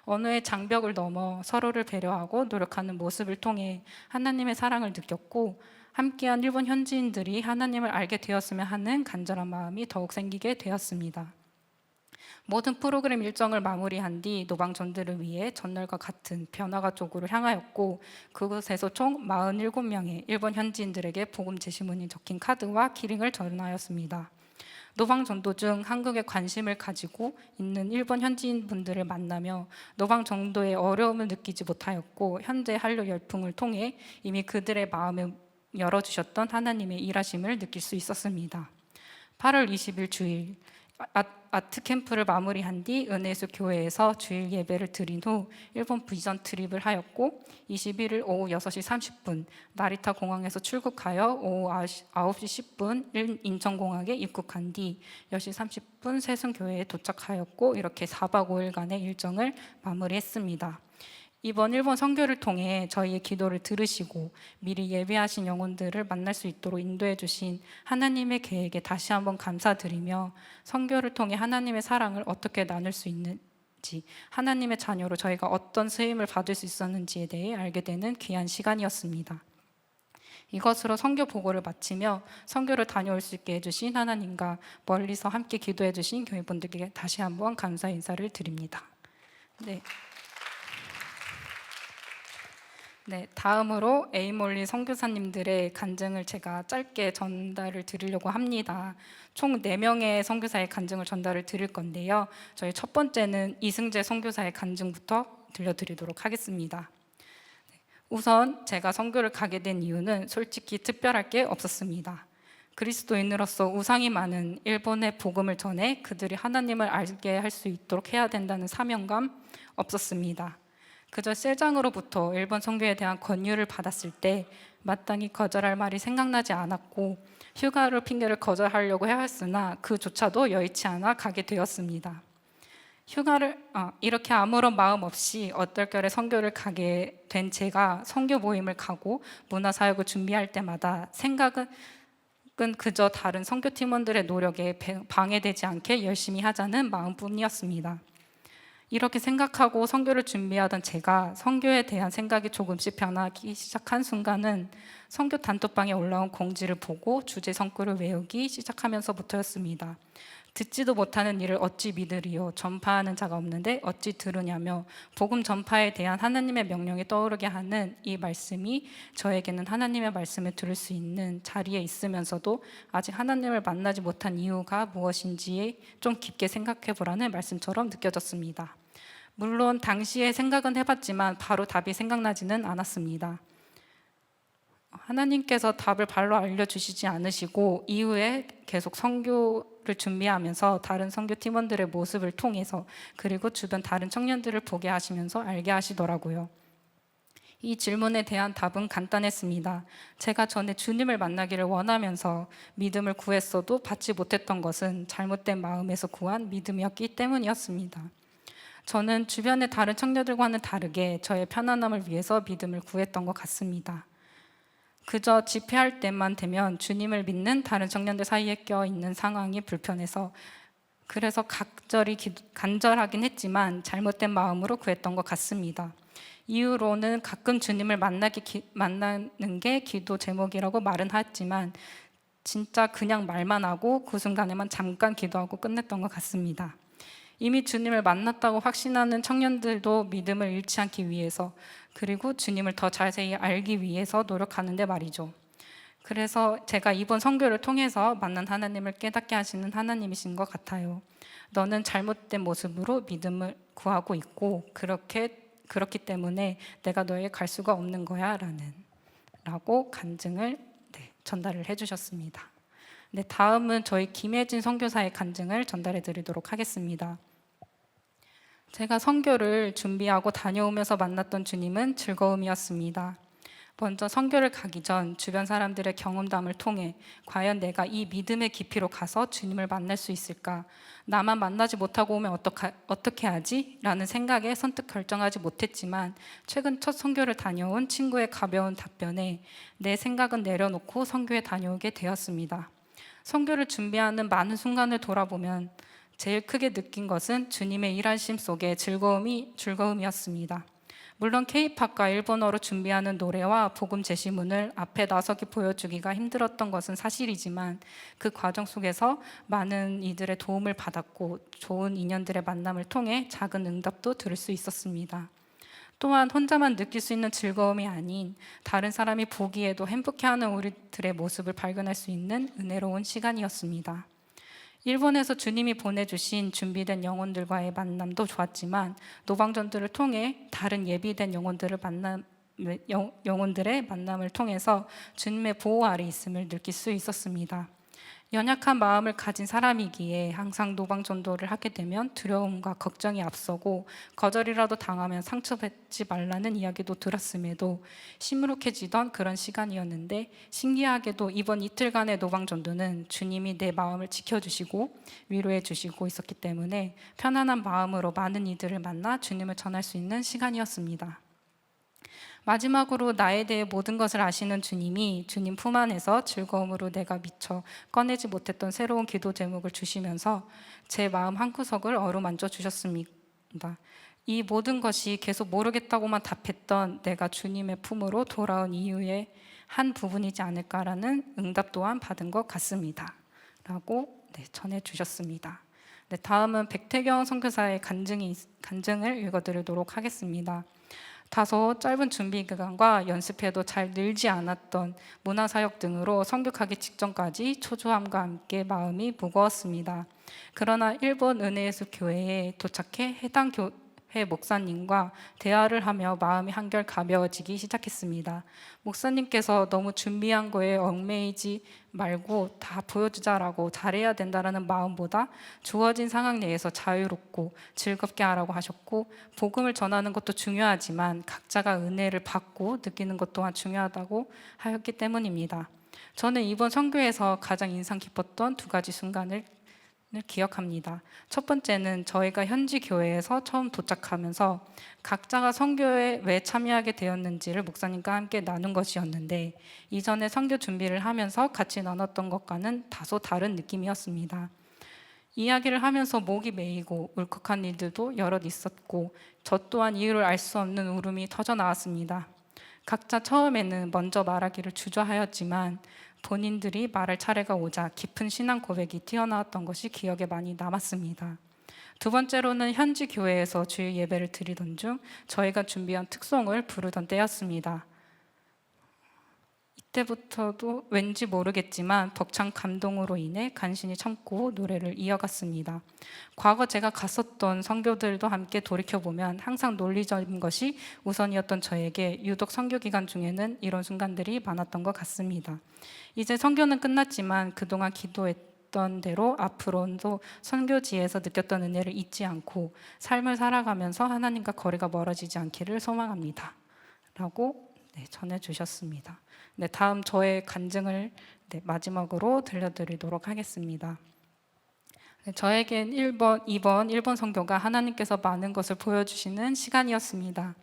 S9: 언어의 장벽을 넘어 서로를 배려하고 노력하는 모습을 통해 하나님의 사랑을 느꼈고 함께한 일본 현지인들이 하나님을 알게 되었으면 하는 간절한 마음이 더욱 생기게 되었습니다. 모든 프로그램 일정을 마무리한 뒤 노방 전도를 위해 전날과 같은 변화가 쪽으로 향하였고 그곳에서 총 47명의 일본 현지인들에게 복음 제시문이 적힌 카드와 키링을 전하였습니다. 노방 전도 중 한국에 관심을 가지고 있는 일본 현지인 분들을 만나며 노방 전도의 어려움을 느끼지 못하였고 현재 한류 열풍을 통해 이미 그들의 마음을 열어주셨던 하나님의 일하심을 느낄 수 있었습니다. 8월 20일 주일 아트캠프를 마무리한 뒤 은혜의 숲 교회에서 주일 예배를 드린 후 일본 비전 트립을 하였고 21일 오후 6시 30분 나리타 공항에서 출국하여 오후 9시 10분 인천공항에 입국한 뒤 10시 30분 세승교회에 도착하였고 이렇게 4박 5일간의 일정을 마무리했습니다. 이번 일본 선교를 통해 저희의 기도를 들으시고 미리 예배하신 영혼들을 만날 수 있도록 인도해 주신 하나님의 계획에 다시 한번 감사드리며 선교를 통해 하나님의 사랑을 어떻게 나눌 수 있는지, 하나님의 자녀로 저희가 어떤 쓰임을 받을 수 있었는지에 대해 알게 되는 귀한 시간이었습니다. 이것으로 선교 보고를 마치며 선교를 다녀올 수 있게 해주신 하나님과 멀리서 함께 기도해 주신 교회분들께 다시 한번 감사 인사를 드립니다. 다음으로 에이몰리 선교사님들의 간증을 제가 짧게 전달을 드리려고 합니다. 총 4명의 선교사의 간증을 전달을 드릴 건데요. 저희 첫 번째는 이승재 선교사의 간증부터 들려드리도록 하겠습니다. 우선 제가 선교를 가게 된 이유는 솔직히 특별할 게 없었습니다. 그리스도인으로서 우상이 많은 일본의 복음을 전해 그들이 하나님을 알게 할 수 있도록 해야 된다는 사명감 없었습니다. 그저 셀장으로부터 일본 선교에 대한 권유를 받았을 때 마땅히 거절할 말이 생각나지 않았고 휴가를 핑계를 거절하려고 해왔으나 그조차도 여의치 않아 가게 되었습니다. 이렇게 아무런 마음 없이 얼떨결에 선교를 가게 된 제가 선교 모임을 가고 문화사역을 준비할 때마다 생각은 그저 다른 선교 팀원들의 노력에 방해되지 않게 열심히 하자는 마음뿐이었습니다. 이렇게 생각하고 선교를 준비하던 제가 선교에 대한 생각이 조금씩 변하기 시작한 순간은 선교 단톡방에 올라온 공지를 보고 주제 성구를 외우기 시작하면서부터였습니다. 듣지도 못하는 일을 어찌 믿으리요? 전파하는 자가 없는데 어찌 들으냐며 복음 전파에 대한 하나님의 명령이 떠오르게 하는 이 말씀이 저에게는 하나님의 말씀을 들을 수 있는 자리에 있으면서도 아직 하나님을 만나지 못한 이유가 무엇인지 좀 깊게 생각해 보라는 말씀처럼 느껴졌습니다. 물론 당시에 생각은 해봤지만 바로 답이 생각나지는 않았습니다. 하나님께서 답을 바로 알려주시지 않으시고 이후에 계속 선교를 준비하면서 다른 선교 팀원들의 모습을 통해서 그리고 주변 다른 청년들을 보게 하시면서 알게 하시더라고요. 이 질문에 대한 답은 간단했습니다. 제가 전에 주님을 만나기를 원하면서 믿음을 구했어도 받지 못했던 것은 잘못된 마음에서 구한 믿음이었기 때문이었습니다. 저는 주변의 다른 청년들과는 다르게 저의 편안함을 위해서 믿음을 구했던 것 같습니다. 그저 집회할 때만 되면 주님을 믿는 다른 청년들 사이에 껴있는 상황이 불편해서 그래서 간절하긴 했지만 잘못된 마음으로 구했던 것 같습니다. 이후로는 가끔 주님을 만나는 게 기도 제목이라고 말은 했지만 진짜 그냥 말만 하고 그 순간에만 잠깐 기도하고 끝냈던 것 같습니다. 이미 주님을 만났다고 확신하는 청년들도 믿음을 잃지 않기 위해서 그리고 주님을 더 자세히 알기 위해서 노력하는데 말이죠. 그래서 제가 이번 선교를 통해서 만난 하나님을 깨닫게 하시는 하나님이신 것 같아요. 너는 잘못된 모습으로 믿음을 구하고 있고 그렇기 때문에 내가 너에게 갈 수가 없는 거야 라고 간증을 전달을 해주셨습니다. 다음은 저희 김혜진 선교사의 간증을 전달해 드리도록 하겠습니다. 제가 선교를 준비하고 다녀오면서 만났던 주님은 즐거움이었습니다. 먼저 선교를 가기 전 주변 사람들의 경험담을 통해 과연 내가 이 믿음의 깊이로 가서 주님을 만날 수 있을까? 나만 만나지 못하고 오면 어떻게 하지? 라는 생각에 선뜻 결정하지 못했지만 최근 첫 선교를 다녀온 친구의 가벼운 답변에 내 생각은 내려놓고 선교에 다녀오게 되었습니다. 선교를 준비하는 많은 순간을 돌아보면 제일 크게 느낀 것은 주님의 일하심 속에 즐거움이었습니다. 물론 K-팝과 일본어로 준비하는 노래와 복음 제시문을 앞에 나서기 보여주기가 힘들었던 것은 사실이지만 그 과정 속에서 많은 이들의 도움을 받았고 좋은 인연들의 만남을 통해 작은 응답도 들을 수 있었습니다. 또한 혼자만 느낄 수 있는 즐거움이 아닌 다른 사람이 보기에도 행복해하는 우리들의 모습을 발견할 수 있는 은혜로운 시간이었습니다. 일본에서 주님이 보내주신 준비된 영혼들과의 만남도 좋았지만 노방전들을 통해 다른 예비된 영혼들의 만남을 통해서 주님의 보호 아래 있음을 느낄 수 있었습니다. 연약한 마음을 가진 사람이기에 항상 노방전도를 하게 되면 두려움과 걱정이 앞서고 거절이라도 당하면 상처받지 말라는 이야기도 들었음에도 시무룩해지던 그런 시간이었는데 신기하게도 이번 이틀간의 노방전도는 주님이 내 마음을 지켜주시고 위로해 주시고 있었기 때문에 편안한 마음으로 많은 이들을 만나 주님을 전할 수 있는 시간이었습니다. 마지막으로 나에 대해 모든 것을 아시는 주님이 주님 품 안에서 즐거움으로 내가 미처 꺼내지 못했던 새로운 기도 제목을 주시면서 제 마음 한구석을 어루만져 주셨습니다. 이 모든 것이 계속 모르겠다고만 답했던 내가 주님의 품으로 돌아온 이유에 한 부분이지 않을까라는 응답 또한 받은 것 같습니다. 라고 전해주셨습니다. 다음은 백태경 선교사의 간증을 읽어드리도록 하겠습니다. 다소 짧은 준비 기간과 연습해도 잘 늘지 않았던 문화사역 등으로 선교하기 직전까지 초조함과 함께 마음이 무거웠습니다. 그러나 일본 은혜예수 교회에 도착해 해당 교회 목사님과 대화를 하며 마음이 한결 가벼워지기 시작했습니다. 목사님께서 너무 준비한 거에 얽매이지 말고 다 보여주자라고 잘해야 된다라는 마음보다 주어진 상황 내에서 자유롭고 즐겁게 하라고 하셨고, 복음을 전하는 것도 중요하지만 각자가 은혜를 받고 느끼는 것 또한 중요하다고 하였기 때문입니다. 저는 이번 선교에서 가장 인상 깊었던 두 가지 순간을 기억합니다. 첫 번째는 저희가 현지 교회에서 처음 도착하면서 각자가 선교에 왜 참여하게 되었는지를 목사님과 함께 나눈 것이었는데, 이전에 선교 준비를 하면서 같이 나눴던 것과는 다소 다른 느낌이었습니다. 이야기를 하면서 목이 메이고 울컥한 일들도 여럿 있었고, 저 또한 이유를 알 수 없는 울음이 터져 나왔습니다. 각자 처음에는 먼저 말하기를 주저하였지만 본인들이 말할 차례가 오자 깊은 신앙 고백이 튀어나왔던 것이 기억에 많이 남았습니다. 두 번째로는 현지 교회에서 주일 예배를 드리던 중 저희가 준비한 특송을 부르던 때였습니다. 이때부터도 왠지 모르겠지만 벅찬 감동으로 인해 간신히 참고 노래를 이어갔습니다. 과거 제가 갔었던 선교들도 함께 돌이켜보면 항상 논리적인 것이 우선이었던 저에게 유독 선교 기간 중에는 이런 순간들이 많았던 것 같습니다. 이제 선교는 끝났지만 그동안 기도했던 대로 앞으로도 선교지에서 느꼈던 은혜를 잊지 않고 삶을 살아가면서 하나님과 거리가 멀어지지 않기를 소망합니다. 라고 전해주셨습니다. 다음 저의 간증을 마지막으로 들려드리도록 하겠습니다. 저에겐 이번 일본 선교가 하나님께서 많은 것을 보여주시는 시간이었습니다.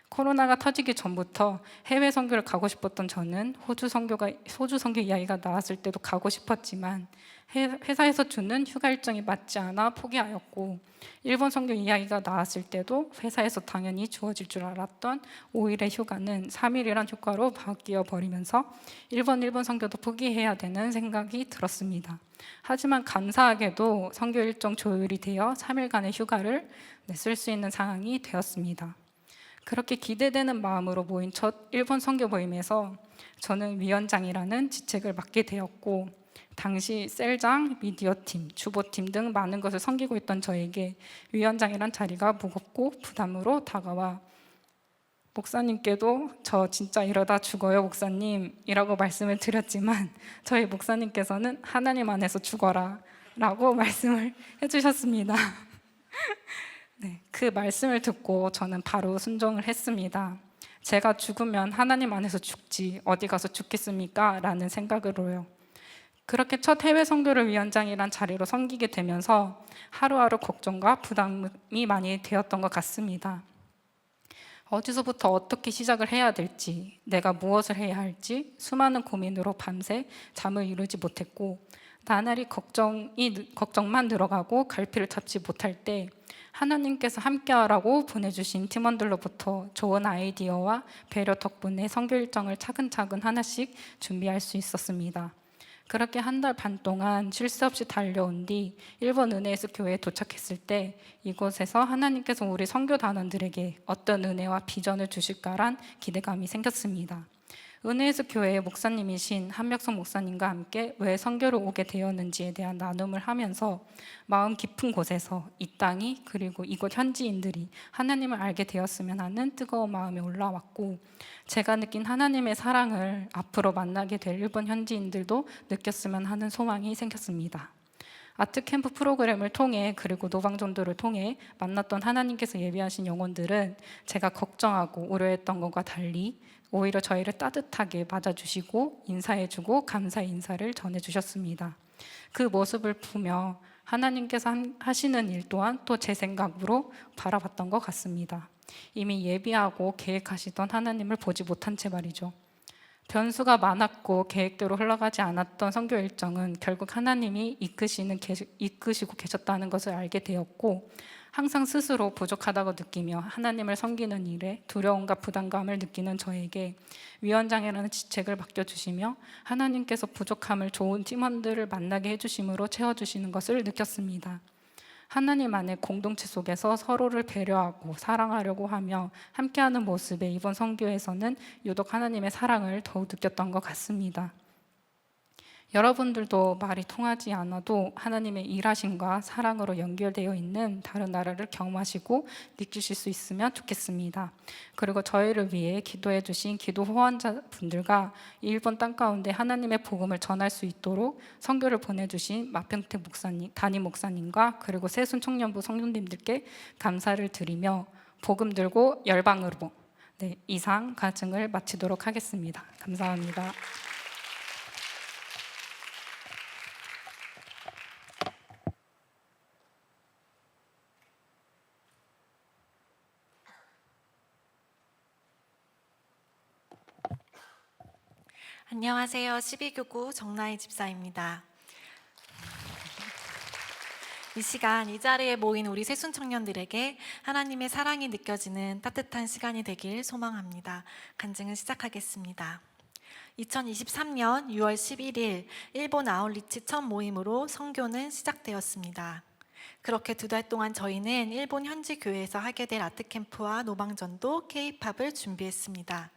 S9: 코로나가 터지기 전부터 해외 선교를 가고 싶었던 저는 호주 선교 이야기가 나왔을 때도 가고 싶었지만 회사에서 주는 휴가 일정이 맞지 않아 포기하였고, 일본 선교 이야기가 나왔을 때도 회사에서 당연히 주어질 줄 알았던 5일의 휴가는 3일이란 휴가로 바뀌어 버리면서 일본 선교도 포기해야 되는 생각이 들었습니다. 하지만 감사하게도 선교 일정 조율이 되어 3일간의 휴가를 쓸 수 있는 상황이 되었습니다. 그렇게 기대되는 마음으로 모인 첫 일본 선교 모임에서 저는 위원장이라는 직책을 맡게 되었고, 당시 셀장, 미디어팀, 주보팀 등 많은 것을 섬기고 있던 저에게 위원장이란 자리가 무겁고 부담으로 다가와 목사님께도 저 진짜 이러다 죽어요 목사님이라고 말씀을 드렸지만, 저희 목사님께서는 하나님 안에서 죽어라 라고 말씀을 해주셨습니다. 그 말씀을 듣고 저는 바로 순종을 했습니다. 제가 죽으면 하나님 안에서 죽지 어디 가서 죽겠습니까? 라는 생각으로요. 그렇게 첫 해외 선교를 위원장이란 자리로 섬기게 되면서 하루하루 걱정과 부담이 많이 되었던 것 같습니다. 어디서부터 어떻게 시작을 해야 될지, 내가 무엇을 해야 할지 수많은 고민으로 밤새 잠을 이루지 못했고, 나날이 걱정만 늘어가고 갈피를 잡지 못할 때 하나님께서 함께하라고 보내주신 팀원들로부터 좋은 아이디어와 배려 덕분에 선교 일정을 차근차근 하나씩 준비할 수 있었습니다. 그렇게 한 달 반 동안 쉴 새 없이 달려온 뒤 일본 은혜예수 교회에 도착했을 때 이곳에서 하나님께서 우리 선교 단원들에게 어떤 은혜와 비전을 주실까란 기대감이 생겼습니다. 은혜예수 교회의 목사님이신 한명성 목사님과 함께 왜 선교를 오게 되었는지에 대한 나눔을 하면서 마음 깊은 곳에서 이 땅이 그리고 이곳 현지인들이 하나님을 알게 되었으면 하는 뜨거운 마음이 올라왔고, 제가 느낀 하나님의 사랑을 앞으로 만나게 될 일본 현지인들도 느꼈으면 하는 소망이 생겼습니다. 아트 캠프 프로그램을 통해 그리고 노방전도를 통해 만났던 하나님께서 예비하신 영혼들은 제가 걱정하고 우려했던 것과 달리 오히려 저희를 따뜻하게 맞아주시고 인사해주고 감사의 인사를 전해주셨습니다. 그 모습을 보며 하나님께서 하시는 일 또한 또 제 생각으로 바라봤던 것 같습니다. 이미 예비하고 계획하시던 하나님을 보지 못한 채 말이죠. 변수가 많았고 계획대로 흘러가지 않았던 선교 일정은 결국 하나님이 이끄시고 계셨다는 것을 알게 되었고, 항상 스스로 부족하다고 느끼며 하나님을 섬기는 일에 두려움과 부담감을 느끼는 저에게 위원장이라는 직책을 맡겨주시며 하나님께서 부족함을 좋은 팀원들을 만나게 해주심으로 채워주시는 것을 느꼈습니다. 하나님 안의 공동체 속에서 서로를 배려하고 사랑하려고 하며 함께하는 모습에 이번 선교에서는 유독 하나님의 사랑을 더욱 느꼈던 것 같습니다. 여러분들도 말이 통하지 않아도 하나님의 일하심과 사랑으로 연결되어 있는 다른 나라를 경험하시고 느끼실 수 있으면 좋겠습니다. 그리고 저희를 위해 기도해 주신 기도 후원자분들과 일본 땅 가운데 하나님의 복음을 전할 수 있도록 선교를 보내주신 마평택 목사님, 담임 목사님과 그리고 세순 청년부 성도님들께 감사를 드리며 복음 들고 열방으로 이상 가증을 마치도록 하겠습니다. 감사합니다.
S10: 안녕하세요. 12교구 정나희 집사입니다. 이 시간 이 자리에 모인 우리 새순 청년들에게 하나님의 사랑이 느껴지는 따뜻한 시간이 되길 소망합니다. 간증을 시작하겠습니다. 2023년 6월 11일 일본 아울리치 첫 모임으로 선교는 시작되었습니다. 그렇게 2달 동안 저희는 일본 현지 교회에서 하게 될 아트캠프와 노방전도 K-팝을 준비했습니다.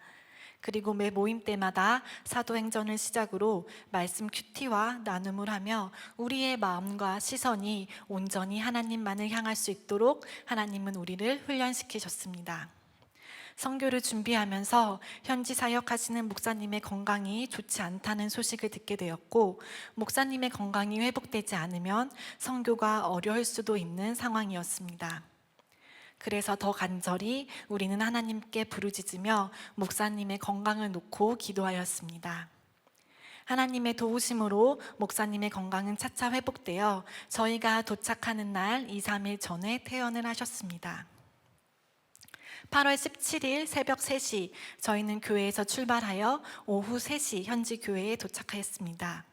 S10: 그리고 매 모임 때마다 사도행전을 시작으로 말씀 큐티와 나눔을 하며 우리의 마음과 시선이 온전히 하나님만을 향할 수 있도록 하나님은 우리를 훈련시키셨습니다. 선교를 준비하면서 현지 사역하시는 목사님의 건강이 좋지 않다는 소식을 듣게 되었고, 목사님의 건강이 회복되지 않으면 선교가 어려울 수도 있는 상황이었습니다. 그래서 더 간절히 우리는 하나님께 부르짖으며 목사님의 건강을 놓고 기도하였습니다. 하나님의 도우심으로 목사님의 건강은 차차 회복되어 저희가 도착하는 날 2, 3일 전에 퇴원을 하셨습니다. 8월 17일 새벽 3시 저희는 교회에서 출발하여 오후 3시 현지 교회에 도착하였습니다.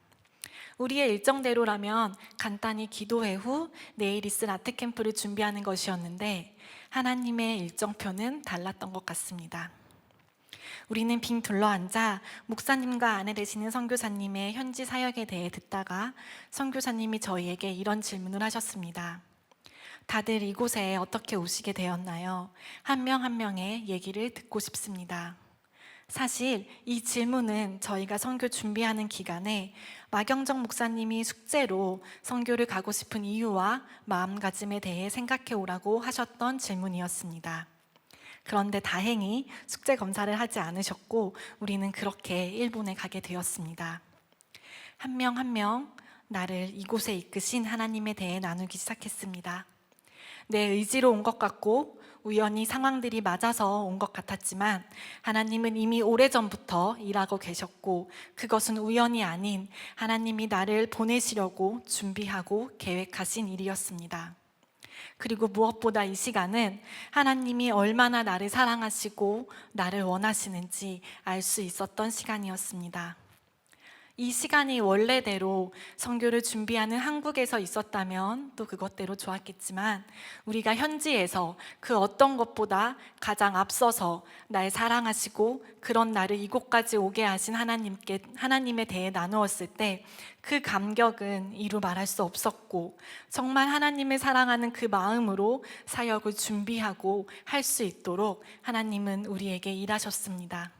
S10: 우리의 일정대로라면 간단히 기도회 후 내일 있을 아트캠프를 준비하는 것이었는데 하나님의 일정표는 달랐던 것 같습니다. 우리는 빙 둘러앉아 목사님과 아내 되시는 선교사님의 현지 사역에 대해 듣다가 선교사님이 저희에게 이런 질문을 하셨습니다. 다들 이곳에 어떻게 오시게 되었나요? 한 명 한 명의 얘기를 듣고 싶습니다. 사실 이 질문은 저희가 선교 준비하는 기간에 마경정 목사님이 숙제로 선교를 가고 싶은 이유와 마음가짐에 대해 생각해 오라고 하셨던 질문이었습니다. 그런데 다행히 숙제 검사를 하지 않으셨고 우리는 그렇게 일본에 가게 되었습니다. 한 명 한 명 나를 이곳에 이끄신 하나님에 대해 나누기 시작했습니다. 내 의지로 온 것 같고 우연히 상황들이 맞아서 온 것 같았지만 하나님은 이미 오래전부터 일하고 계셨고 그것은 우연이 아닌 하나님이 나를 보내시려고 준비하고 계획하신 일이었습니다. 그리고 무엇보다 이 시간은 하나님이 얼마나 나를 사랑하시고 나를 원하시는지 알 수 있었던 시간이었습니다. 이 시간이 원래대로 선교를 준비하는 한국에서 있었다면 또 그것대로 좋았겠지만 우리가 현지에서 그 어떤 것보다 가장 앞서서 날 사랑하시고 그런 나를 이곳까지 오게 하신 하나님에 대해 나누었을 때 그 감격은 이루 말할 수 없었고 정말 하나님을 사랑하는 그 마음으로 사역을 준비하고 할 수 있도록 하나님은 우리에게 일하셨습니다.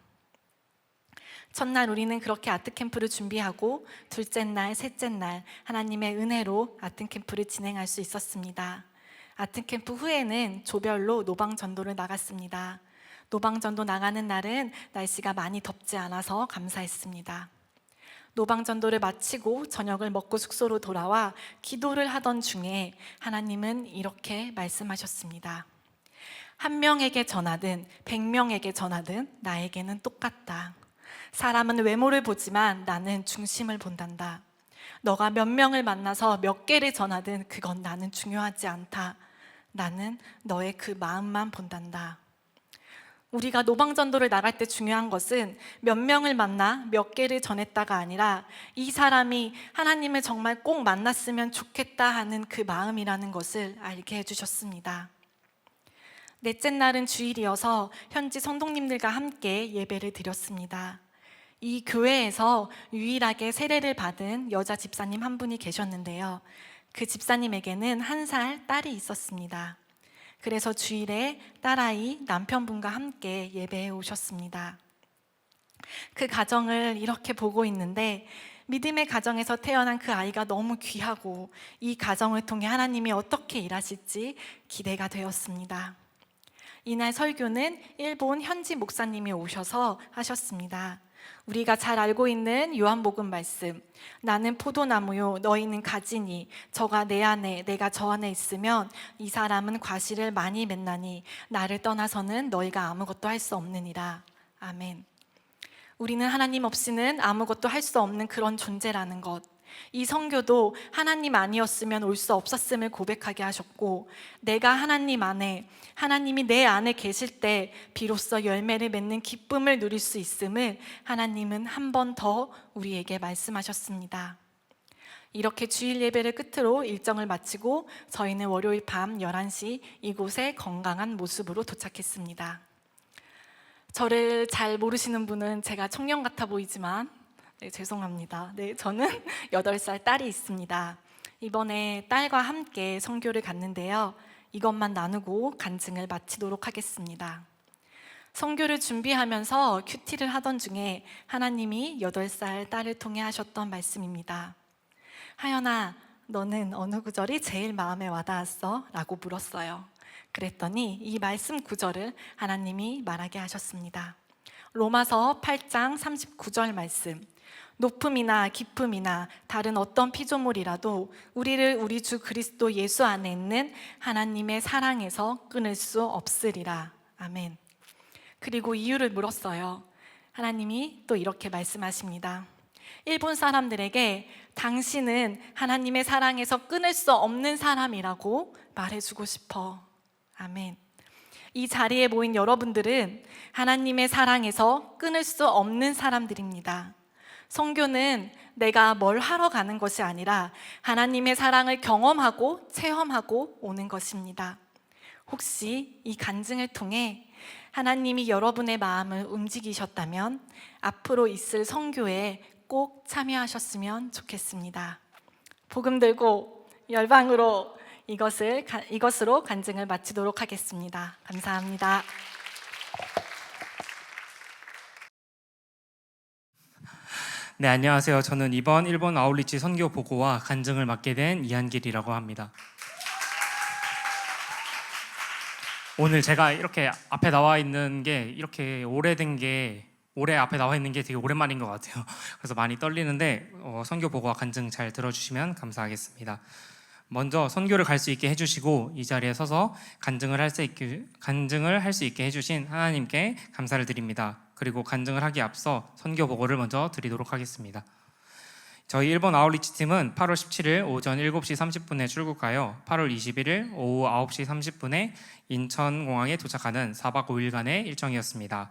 S10: 첫날 우리는 그렇게 아트캠프를 준비하고 둘째 날, 셋째 날 하나님의 은혜로 아트캠프를 진행할 수 있었습니다. 아트캠프 후에는 조별로 노방전도를 나갔습니다. 노방전도 나가는 날은 날씨가 많이 덥지 않아서 감사했습니다. 노방전도를 마치고 저녁을 먹고 숙소로 돌아와 기도를 하던 중에 하나님은 이렇게 말씀하셨습니다. 한 명에게 전하든 100명에게 전하든 나에게는 똑같다. 사람은 외모를 보지만 나는 중심을 본단다. 너가 몇 명을 만나서 몇 개를 전하든 그건 나는 중요하지 않다. 나는 너의 그 마음만 본단다. 우리가 노방전도를 나갈 때 중요한 것은 몇 명을 만나 몇 개를 전했다가 아니라 이 사람이 하나님을 정말 꼭 만났으면 좋겠다 하는 그 마음이라는 것을 알게 해주셨습니다. 넷째 날은 주일이어서 현지 성도님들과 함께 예배를 드렸습니다. 이 교회에서 유일하게 세례를 받은 여자 집사님 한 분이 계셨는데요. 그 집사님에게는 1살 딸이 있었습니다. 그래서 주일에 딸아이 남편분과 함께 예배해 오셨습니다. 그 가정을 이렇게 보고 있는데 믿음의 가정에서 태어난 그 아이가 너무 귀하고 이 가정을 통해 하나님이 어떻게 일하실지 기대가 되었습니다. 이날 설교는 일본 현지 목사님이 오셔서 하셨습니다. 우리가 잘 알고 있는 요한복음 말씀, 나는 포도나무요 너희는 가지니 저가 내 안에 내가 저 안에 있으면 이 사람은 과실을 많이 맺나니 나를 떠나서는 너희가 아무것도 할 수 없느니라. 아멘. 우리는 하나님 없이는 아무것도 할 수 없는 그런 존재라는 것, 이 선교도 하나님 아니었으면 올 수 없었음을 고백하게 하셨고, 내가 하나님 안에, 하나님이 내 안에 계실 때 비로소 열매를 맺는 기쁨을 누릴 수 있음을 하나님은 한 번 더 우리에게 말씀하셨습니다. 이렇게 주일 예배를 끝으로 일정을 마치고 저희는 월요일 밤 11시 이곳에 건강한 모습으로 도착했습니다. 저를 잘 모르시는 분은 제가 청년 같아 보이지만 죄송합니다. 저는 8살 딸이 있습니다. 이번에 딸과 함께 선교를 갔는데요. 이것만 나누고 간증을 마치도록 하겠습니다. 선교를 준비하면서 큐티를 하던 중에 하나님이 8살 딸을 통해 하셨던 말씀입니다. 하연아, 너는 어느 구절이 제일 마음에 와닿았어? 라고 물었어요. 그랬더니 이 말씀 구절을 하나님이 말하게 하셨습니다. 로마서 8장 39절 말씀, 높음이나 깊음이나 다른 어떤 피조물이라도 우리를 우리 주 그리스도 예수 안에 있는 하나님의 사랑에서 끊을 수 없으리라. 아멘. 그리고 이유를 물었어요. 하나님이 또 이렇게 말씀하십니다. 일본 사람들에게 당신은 하나님의 사랑에서 끊을 수 없는 사람이라고 말해주고 싶어. 아멘. 이 자리에 모인 여러분들은 하나님의 사랑에서 끊을 수 없는 사람들입니다. 선교는 내가 뭘 하러 가는 것이 아니라 하나님의 사랑을 경험하고 체험하고 오는 것입니다. 혹시 이 간증을 통해 하나님이 여러분의 마음을 움직이셨다면 앞으로 있을 선교에 꼭 참여하셨으면 좋겠습니다. 복음 들고 열방으로 이것으로 간증을 마치도록 하겠습니다. 감사합니다.
S6: 네, 안녕하세요. 저는 이번 일본 아울리치 선교 보고와 간증을 맡게 된 이한길이라고 합니다. 오늘 제가 이렇게 앞에 나와 있는 게 이렇게 오래된 게 올해 앞에 나와 있는 게 되게 오랜만인 것 같아요. 그래서 많이 떨리는데 선교 보고와 간증 잘 들어주시면 감사하겠습니다. 먼저 선교를 갈 수 있게 해주시고 이 자리에 서서 간증을 할 수 있게 해주신 하나님께 감사를 드립니다. 그리고 간증을 하기에 앞서 선교 보고를 먼저 드리도록 하겠습니다. 저희 일본 아울리치 팀은 8월 17일 오전 7시 30분에 출국하여 8월 21일 오후 9시 30분에 인천공항에 도착하는 4박 5일간의 일정이었습니다.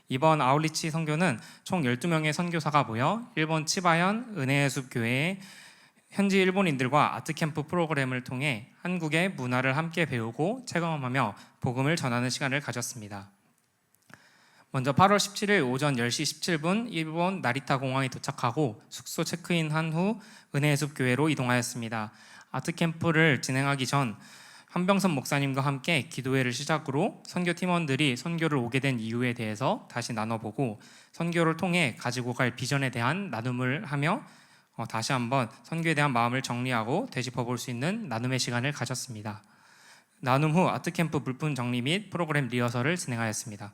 S6: 이번 아울리치 선교는 총 12명의 선교사가 모여 일본 치바현 은혜의 숲 교회에 현지 일본인들과 아트캠프 프로그램을 통해 한국의 문화를 함께 배우고 체험하며 복음을 전하는 시간을 가졌습니다. 먼저 8월 17일 오전 10시 17분 일본 나리타 공항에 도착하고 숙소 체크인한 후 은혜의 숲 교회로 이동하였습니다. 아트캠프를 진행하기 전 한병선 목사님과 함께 기도회를 시작으로 선교 팀원들이 선교를 오게 된 이유에 대해서 다시 나눠보고 선교를 통해 가지고 갈 비전에 대한 나눔을 하며 다시 한번 선교에 대한 마음을 정리하고 되짚어볼 수 있는 나눔의 시간을 가졌습니다. 나눔 후 아트캠프 물품 정리 및 프로그램 리허설을 진행하였습니다.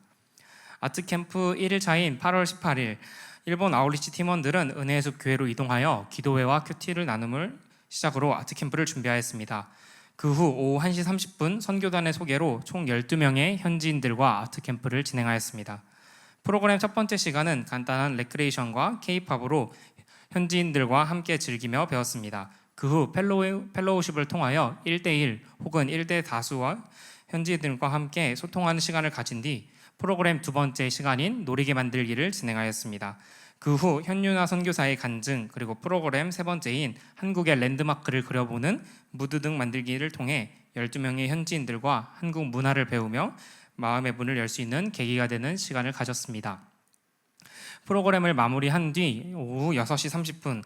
S6: 아트캠프 1일차인 8월 18일 일본 아울리치 팀원들은 은혜의 숲 교회로 이동하여 기도회와 큐티를 나눔을 시작으로 아트캠프를 준비하였습니다. 그 후 오후 1시 30분 선교단의 소개로 총 12명의 현지인들과 아트캠프를 진행하였습니다. 프로그램 첫 번째 시간은 간단한 레크레이션과 K-팝으로 현지인들과 함께 즐기며 배웠습니다. 그 후 펠로우십을 통하여 1대1 혹은 1대 다수와 현지인들과 함께 소통하는 시간을 가진 뒤 프로그램 두 번째 시간인 놀이개 만들기를 진행하였습니다. 그 후 현윤아 선교사의 간증 그리고 프로그램 세 번째인 한국의 랜드마크를 그려보는 무드 등 만들기를 통해 12명의 현지인들과 한국 문화를 배우며 마음의 문을 열 수 있는 계기가 되는 시간을 가졌습니다. 프로그램을 마무리한 뒤 오후 6시 30분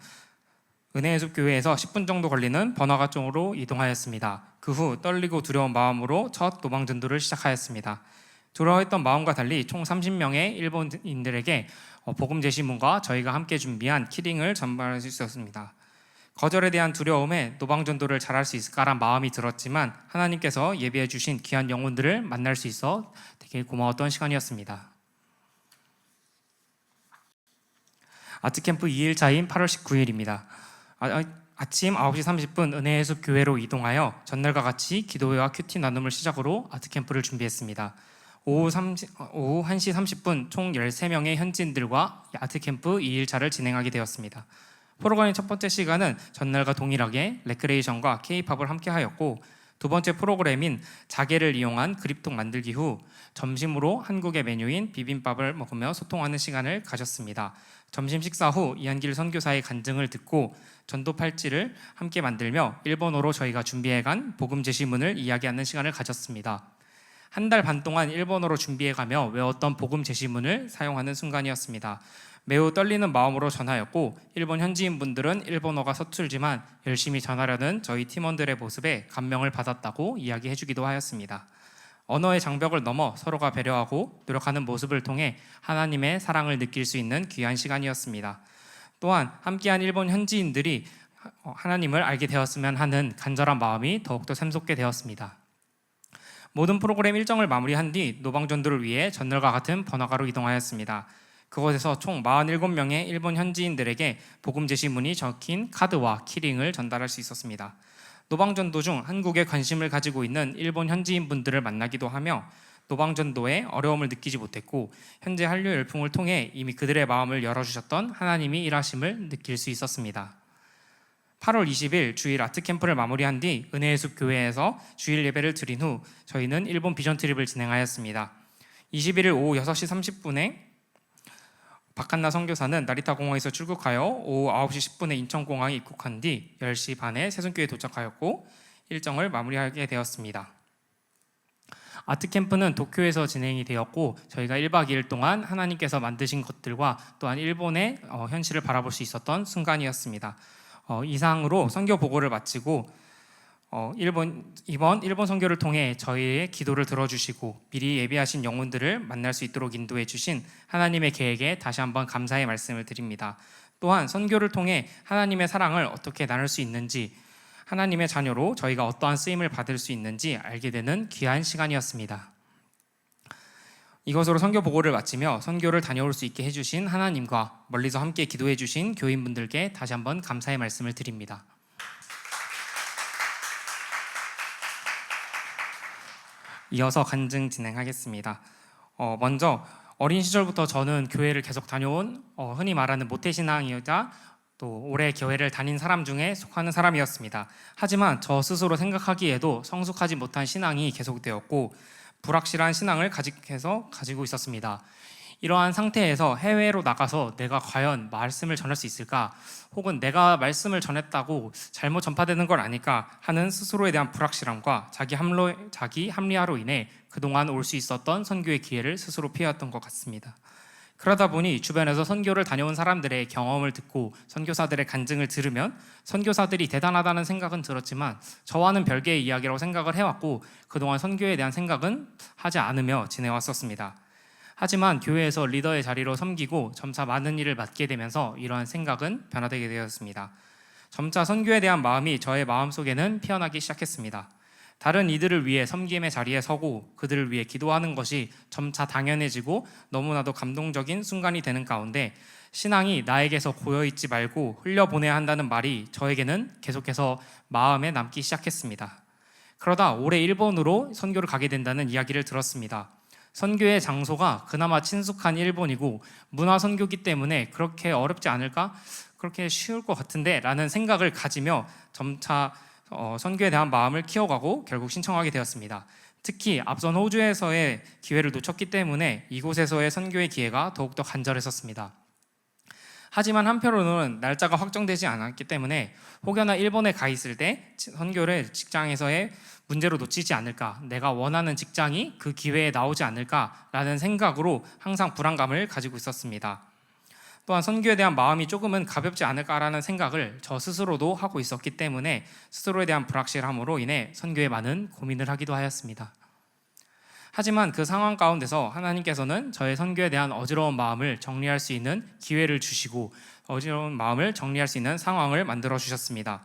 S6: 은혜의 숲 교회에서 10분 정도 걸리는 번화가 쪽으로 이동하였습니다. 그 후 떨리고 두려운 마음으로 첫 노방 전도를 시작하였습니다. 두려워했던 마음과 달리 총 30명의 일본인들에게 복음 제시문과 저희가 함께 준비한 키링을 전달할 수 있었습니다. 거절에 대한 두려움에 노방 전도를 잘할 수 있을까란 마음이 들었지만 하나님께서 예비해 주신 귀한 영혼들을 만날 수 있어 되게 고마웠던 시간이었습니다. 아트캠프 2일차인 8월 19일입니다. 아침 9시 30분 은혜의 숲 교회로 이동하여 전날과 같이 기도회와 큐티 나눔을 시작으로 아트캠프를 준비했습니다. 오후 1시 30분 총 13명의 현지인들과 아트캠프 2일차를 진행하게 되었습니다. 프로그램의 첫 번째 시간은 전날과 동일하게 레크레이션과 K-팝을 함께 하였고 두 번째 프로그램인 자개를 이용한 그립톡 만들기 후 점심으로 한국의 메뉴인 비빔밥을 먹으며 소통하는 시간을 가졌습니다. 점심 식사 후 이한길 선교사의 간증을 듣고 전도 팔찌를 함께 만들며 일본어로 저희가 준비해간 복음 제시문을 이야기하는 시간을 가졌습니다. 한 달 반 동안 일본어로 준비해가며 외웠던 복음 제시문을 사용하는 순간이었습니다. 매우 떨리는 마음으로 전하였고 일본 현지인분들은 일본어가 서툴지만 열심히 전하려는 저희 팀원들의 모습에 감명을 받았다고 이야기해 주기도 하였습니다. 언어의 장벽을 넘어 서로가 배려하고 노력하는 모습을 통해 하나님의 사랑을 느낄 수 있는 귀한 시간이었습니다. 또한 함께한 일본 현지인들이 하나님을 알게 되었으면 하는 간절한 마음이 더욱더 샘솟게 되었습니다. 모든 프로그램 일정을 마무리한 뒤 노방전도를 위해 전날과 같은 번화가로 이동하였습니다. 그곳에서 총 47명의 일본 현지인들에게 복음 제시문이 적힌 카드와 키링을 전달할 수 있었습니다. 노방전도 중 한국에 관심을 가지고 있는 일본 현지인분들을 만나기도 하며 노방전도에 어려움을 느끼지 못했고 현재 한류 열풍을 통해 이미 그들의 마음을 열어주셨던 하나님이 일하심을 느낄 수 있었습니다. 8월 20일 주일 아트캠프를 마무리한 뒤 은혜의 숲 교회에서 주일 예배를 드린 후 저희는 일본 비전 트립을 진행하였습니다. 21일 오후 6시 30분에 박한나 선교사는 나리타 공항에서 출국하여 오후 9시 10분에 인천공항에 입국한 뒤 10시 반에 세순교에 도착하였고 일정을 마무리하게 되었습니다. 아트캠프는 도쿄에서 진행이 되었고 저희가 1박 2일 동안 하나님께서 만드신 것들과 또한 일본의 현실을 바라볼 수 있었던 순간이었습니다. 이상으로 선교 보고를 마치고 이번 일본 선교를 통해 저희의 기도를 들어주시고 미리 예비하신 영혼들을 만날 수 있도록 인도해 주신 하나님의 계획에 다시 한번 감사의 말씀을 드립니다. 또한 선교를 통해 하나님의 사랑을 어떻게 나눌 수 있는지 하나님의 자녀로 저희가 어떠한 쓰임을 받을 수 있는지 알게 되는 귀한 시간이었습니다. 이것으로 선교 보고를 마치며 선교를 다녀올 수 있게 해주신 하나님과 멀리서 함께 기도해 주신 교인분들께 다시 한번 감사의 말씀을 드립니다. 이어서 간증 진행하겠습니다. 먼저 어린 시절부터 저는 교회를 계속 다녀온 흔히 말하는 모태신앙이자 또 오래 교회를 다닌 사람 중에 속하는 사람이었습니다. 하지만 저 스스로 생각하기에도 성숙하지 못한 신앙이 계속되었고 불확실한 신앙을 가지고 있었습니다. 이러한 상태에서 해외로 나가서 내가 과연 말씀을 전할 수 있을까? 혹은 내가 말씀을 전했다고 잘못 전파되는 걸 아닐까 하는 스스로에 대한 불확실함과 자기 합리화로 인해 그동안 올 수 있었던 선교의 기회를 스스로 피해왔던 것 같습니다. 그러다 보니 주변에서 선교를 다녀온 사람들의 경험을 듣고 선교사들의 간증을 들으면 선교사들이 대단하다는 생각은 들었지만 저와는 별개의 이야기라고 생각을 해왔고 그동안 선교에 대한 생각은 하지 않으며 지내왔었습니다. 하지만 교회에서 리더의 자리로 섬기고 점차 많은 일을 맡게 되면서 이러한 생각은 변화되게 되었습니다. 점차 선교에 대한 마음이 저의 마음속에는 피어나기 시작했습니다. 다른 이들을 위해 섬김의 자리에 서고 그들을 위해 기도하는 것이 점차 당연해지고 너무나도 감동적인 순간이 되는 가운데 신앙이 나에게서 고여있지 말고 흘려보내야 한다는 말이 저에게는 계속해서 마음에 남기 시작했습니다. 그러다 올해 일본으로 선교를 가게 된다는 이야기를 들었습니다. 선교의 장소가 그나마 친숙한 일본이고 문화 선교기 때문에 그렇게 어렵지 않을까? 그렇게 쉬울 것 같은데 라는 생각을 가지며 점차 선교에 대한 마음을 키워가고 결국 신청하게 되었습니다. 특히 앞선 호주에서의 기회를 놓쳤기 때문에 이곳에서의 선교의 기회가 더욱더 간절했었습니다. 하지만 한편으로는 날짜가 확정되지 않았기 때문에 혹여나 일본에 가 있을 때 선교를 직장에서의 문제로 놓치지 않을까, 내가 원하는 직장이 그 기회에 나오지 않을까라는 생각으로 항상 불안감을 가지고 있었습니다. 또한 선교에 대한 마음이 조금은 가볍지 않을까라는 생각을 저 스스로도 하고 있었기 때문에 스스로에 대한 불확실함으로 인해 선교에 많은 고민을 하기도 하였습니다. 하지만 그 상황 가운데서 하나님께서는 저의 선교에 대한 어지러운 마음을 정리할 수 있는 기회를 주시고 어지러운 마음을 정리할 수 있는 상황을 만들어 주셨습니다.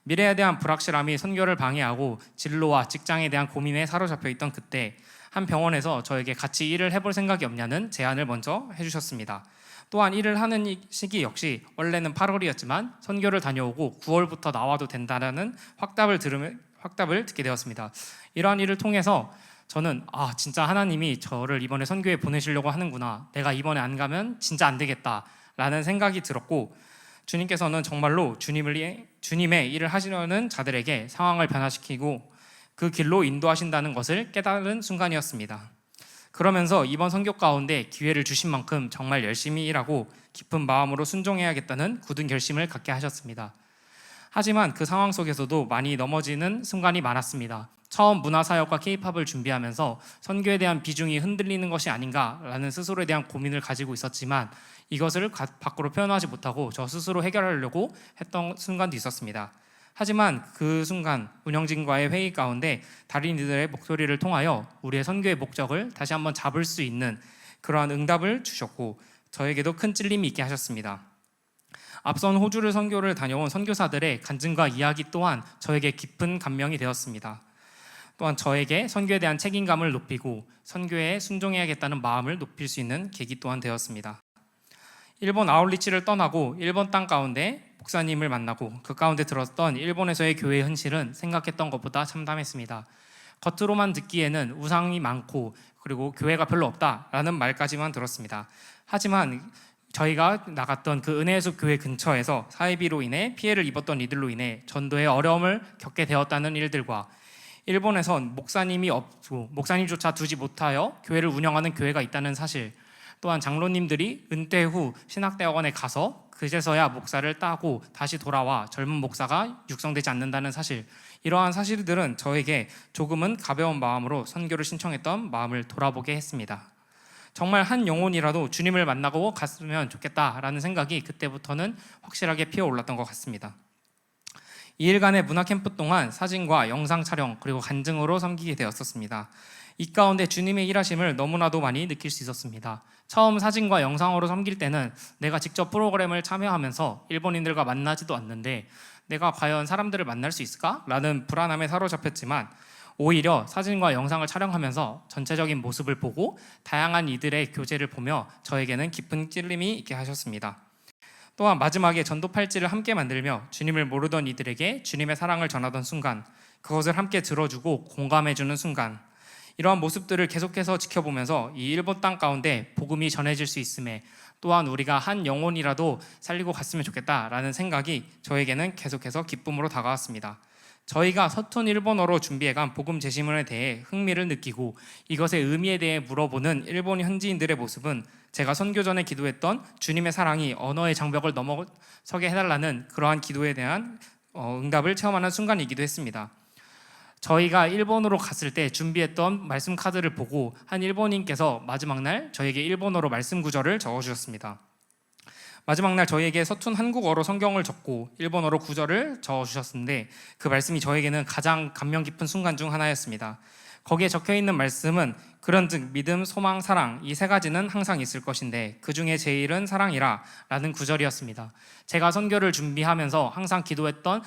S6: 미래에 대한 불확실함이 선교를 방해하고 진로와 직장에 대한 고민에 사로잡혀 있던 그때 한 병원에서 저에게 같이 일을 해볼 생각이 없냐는 제안을 먼저 해주셨습니다. 또한 일을 하는 시기 역시 원래는 8월이었지만 선교를 다녀오고 9월부터 나와도 된다는 확답을 듣게 되었습니다. 이러한 일을 통해서 저는 진짜 하나님이 저를 이번에 선교에 보내시려고 하는구나, 내가 이번에 안 가면 진짜 안 되겠다라는 생각이 들었고, 주님께서는 정말로 주님의 일을 하시려는 자들에게 상황을 변화시키고 그 길로 인도하신다는 것을 깨달은 순간이었습니다. 그러면서 이번 선교 가운데 기회를 주신 만큼 정말 열심히 일하고 깊은 마음으로 순종해야겠다는 굳은 결심을 갖게 하셨습니다. 하지만 그 상황 속에서도 많이 넘어지는 순간이 많았습니다. 처음 문화사역과 K-팝을 준비하면서 선교에 대한 비중이 흔들리는 것이 아닌가라는 스스로에 대한 고민을 가지고 있었지만 이것을 밖으로 표현하지 못하고 저 스스로 해결하려고 했던 순간도 있었습니다. 하지만 그 순간 운영진과의 회의 가운데 다른 이들의 목소리를 통하여 우리의 선교의 목적을 다시 한번 잡을 수 있는 그러한 응답을 주셨고 저에게도 큰 찔림이 있게 하셨습니다. 앞선 호주를 선교를 다녀온 선교사들의 간증과 이야기 또한 저에게 깊은 감명이 되었습니다. 또한 저에게 선교에 대한 책임감을 높이고 선교에 순종해야겠다는 마음을 높일 수 있는 계기 또한 되었습니다. 일본 아울리치를 떠나고 일본 땅 가운데 목사님을 만나고 그 가운데 들었던 일본에서의 교회의 현실은 생각했던 것보다 참담했습니다. 겉으로만 듣기에는 우상이 많고 그리고 교회가 별로 없다라는 말까지만 들었습니다. 하지만 저희가 나갔던 그 은혜의 숲 교회 근처에서 사이비로 인해 피해를 입었던 이들로 인해 전도에 어려움을 겪게 되었다는 일들과 일본에선 목사님이 없고 목사님조차 두지 못하여 교회를 운영하는 교회가 있다는 사실, 또한 장로님들이 은퇴 후 신학대학원에 가서 그제서야 목사를 따고 다시 돌아와 젊은 목사가 육성되지 않는다는 사실, 이러한 사실들은 저에게 조금은 가벼운 마음으로 선교를 신청했던 마음을 돌아보게 했습니다. 정말 한 영혼이라도 주님을 만나고 갔으면 좋겠다라는 생각이 그때부터는 확실하게 피어올랐던 것 같습니다. 2일간의 문화캠프 동안 사진과 영상 촬영 그리고 간증으로 섬기게 되었었습니다. 이 가운데 주님의 일하심을 너무나도 많이 느낄 수 있었습니다. 처음 사진과 영상으로 섬길 때는 내가 직접 프로그램을 참여하면서 일본인들과 만나지도 않는데 내가 과연 사람들을 만날 수 있을까? 라는 불안함에 사로잡혔지만 오히려 사진과 영상을 촬영하면서 전체적인 모습을 보고 다양한 이들의 교제를 보며 저에게는 깊은 찔림이 있게 하셨습니다. 또한 마지막에 전도 팔찌를 함께 만들며 주님을 모르던 이들에게 주님의 사랑을 전하던 순간, 그것을 함께 들어주고 공감해주는 순간, 이러한 모습들을 계속해서 지켜보면서 이 일본 땅 가운데 복음이 전해질 수 있음에 또한 우리가 한 영혼이라도 살리고 갔으면 좋겠다라는 생각이 저에게는 계속해서 기쁨으로 다가왔습니다. 저희가 서툰 일본어로 준비해간 복음 제시문에 대해 흥미를 느끼고 이것의 의미에 대해 물어보는 일본 현지인들의 모습은 제가 선교 전에 기도했던 주님의 사랑이 언어의 장벽을 넘어서게 해달라는 그러한 기도에 대한 응답을 체험하는 순간이기도 했습니다. 저희가 일본으로 갔을 때 준비했던 말씀 카드를 보고 한 일본인께서 마지막 날 저에게 일본어로 말씀 구절을 적어주셨습니다. 마지막 날 저희에게 서툰 한국어로 성경을 적고 일본어로 구절을 적어주셨는데 그 말씀이 저에게는 가장 감명 깊은 순간 중 하나였습니다. 거기에 적혀있는 말씀은 그런즉 믿음, 소망, 사랑 이 세 가지는 항상 있을 것인데 그 중에 제일은 사랑이라 라는 구절이었습니다. 제가 선교를 준비하면서 항상 기도했던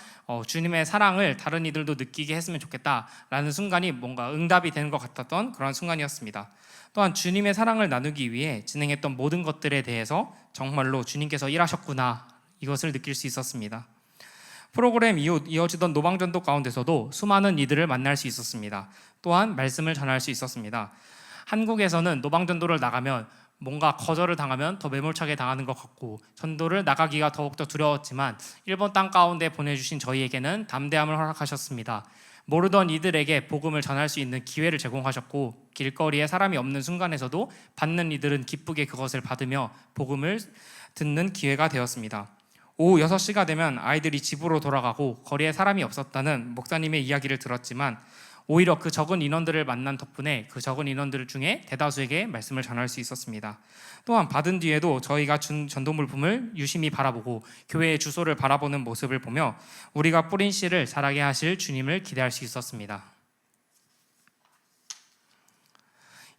S6: 주님의 사랑을 다른 이들도 느끼게 했으면 좋겠다라는 순간이 뭔가 응답이 되는 것 같았던 그런 순간이었습니다. 또한 주님의 사랑을 나누기 위해 진행했던 모든 것들에 대해서 정말로 주님께서 일하셨구나 이것을 느낄 수 있었습니다. 프로그램 이후 이어지던 노방전도 가운데서도 수많은 이들을 만날 수 있었습니다. 또한 말씀을 전할 수 있었습니다. 한국에서는 노방전도를 나가면 뭔가 거절을 당하면 더 매몰차게 당하는 것 같고 전도를 나가기가 더욱더 두려웠지만 일본 땅 가운데 보내주신 저희에게는 담대함을 허락하셨습니다. 모르던 이들에게 복음을 전할 수 있는 기회를 제공하셨고 길거리에 사람이 없는 순간에서도 받는 이들은 기쁘게 그것을 받으며 복음을 듣는 기회가 되었습니다. 오후 6시가 되면 아이들이 집으로 돌아가고 거리에 사람이 없었다는 목사님의 이야기를 들었지만 오히려 그 적은 인원들을 만난 덕분에 그 적은 인원들 중에 대다수에게 말씀을 전할 수 있었습니다. 또한 받은 뒤에도 저희가 준 전도물품을 유심히 바라보고 교회의 주소를 바라보는 모습을 보며 우리가 뿌린 씨를 자라게 하실 주님을 기대할 수 있었습니다.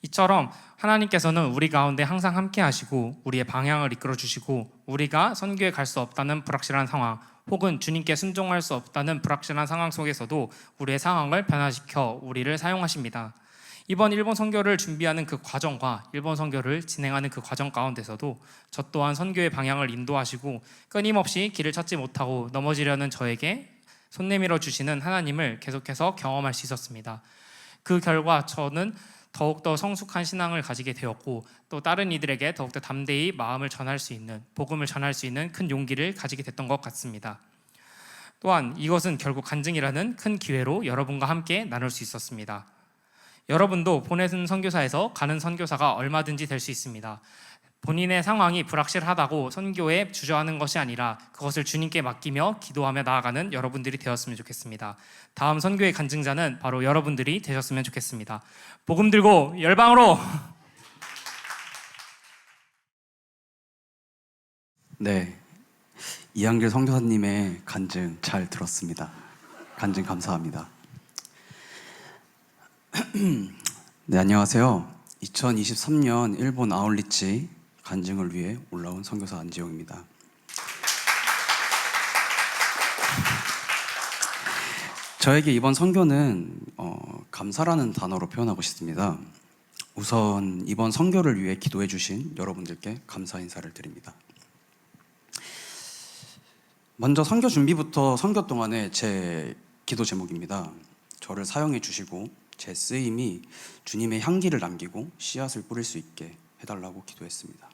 S6: 이처럼 하나님께서는 우리 가운데 항상 함께 하시고 우리의 방향을 이끌어 주시고 우리가 선교에 갈 수 없다는 불확실한 상황 혹은 주님께 순종할 수 없다는 불확실한 상황 속에서도 우리의 상황을 변화시켜 우리를 사용하십니다. 이번 일본 선교를 준비하는 그 과정과 일본 선교를 진행하는 그 과정 가운데서도 저 또한 선교의 방향을 인도하시고 끊임없이 길을 찾지 못하고 넘어지려는 저에게 손 내밀어 주시는 하나님을 계속해서 경험할 수 있었습니다. 그 결과 저는 더욱더 성숙한 신앙을 가지게 되었고 또 다른 이들에게 더욱더 담대히 마음을 전할 수 있는 복음을 전할 수 있는 큰 용기를 가지게 됐던 것 같습니다. 또한 이것은 결국 간증이라는 큰 기회로 여러분과 함께 나눌 수 있었습니다. 여러분도 보내는 선교사에서 가는 선교사가 얼마든지 될 수 있습니다. 본인의 상황이 불확실하다고 선교에 주저하는 것이 아니라 그것을 주님께 맡기며 기도하며 나아가는 여러분들이 되었으면 좋겠습니다. 다음 선교의 간증자는 바로 여러분들이 되셨으면 좋겠습니다. 복음 들고 열방으로!
S11: 네, 이한길 선교사님의 간증 잘 들었습니다. 간증 감사합니다. 네, 안녕하세요. 2023년 일본 아울리치 간증을 위해 올라온 선교사 안지용입니다. 저에게 이번 선교는 감사라는 단어로 표현하고 싶습니다. 우선 이번 선교를 위해 기도해 주신 여러분들께 감사 인사를 드립니다. 먼저 선교 준비부터 선교 동안의 제 기도 제목입니다. 저를 사용해 주시고 제 쓰임이 주님의 향기를 남기고 씨앗을 뿌릴 수 있게 해달라고 기도했습니다.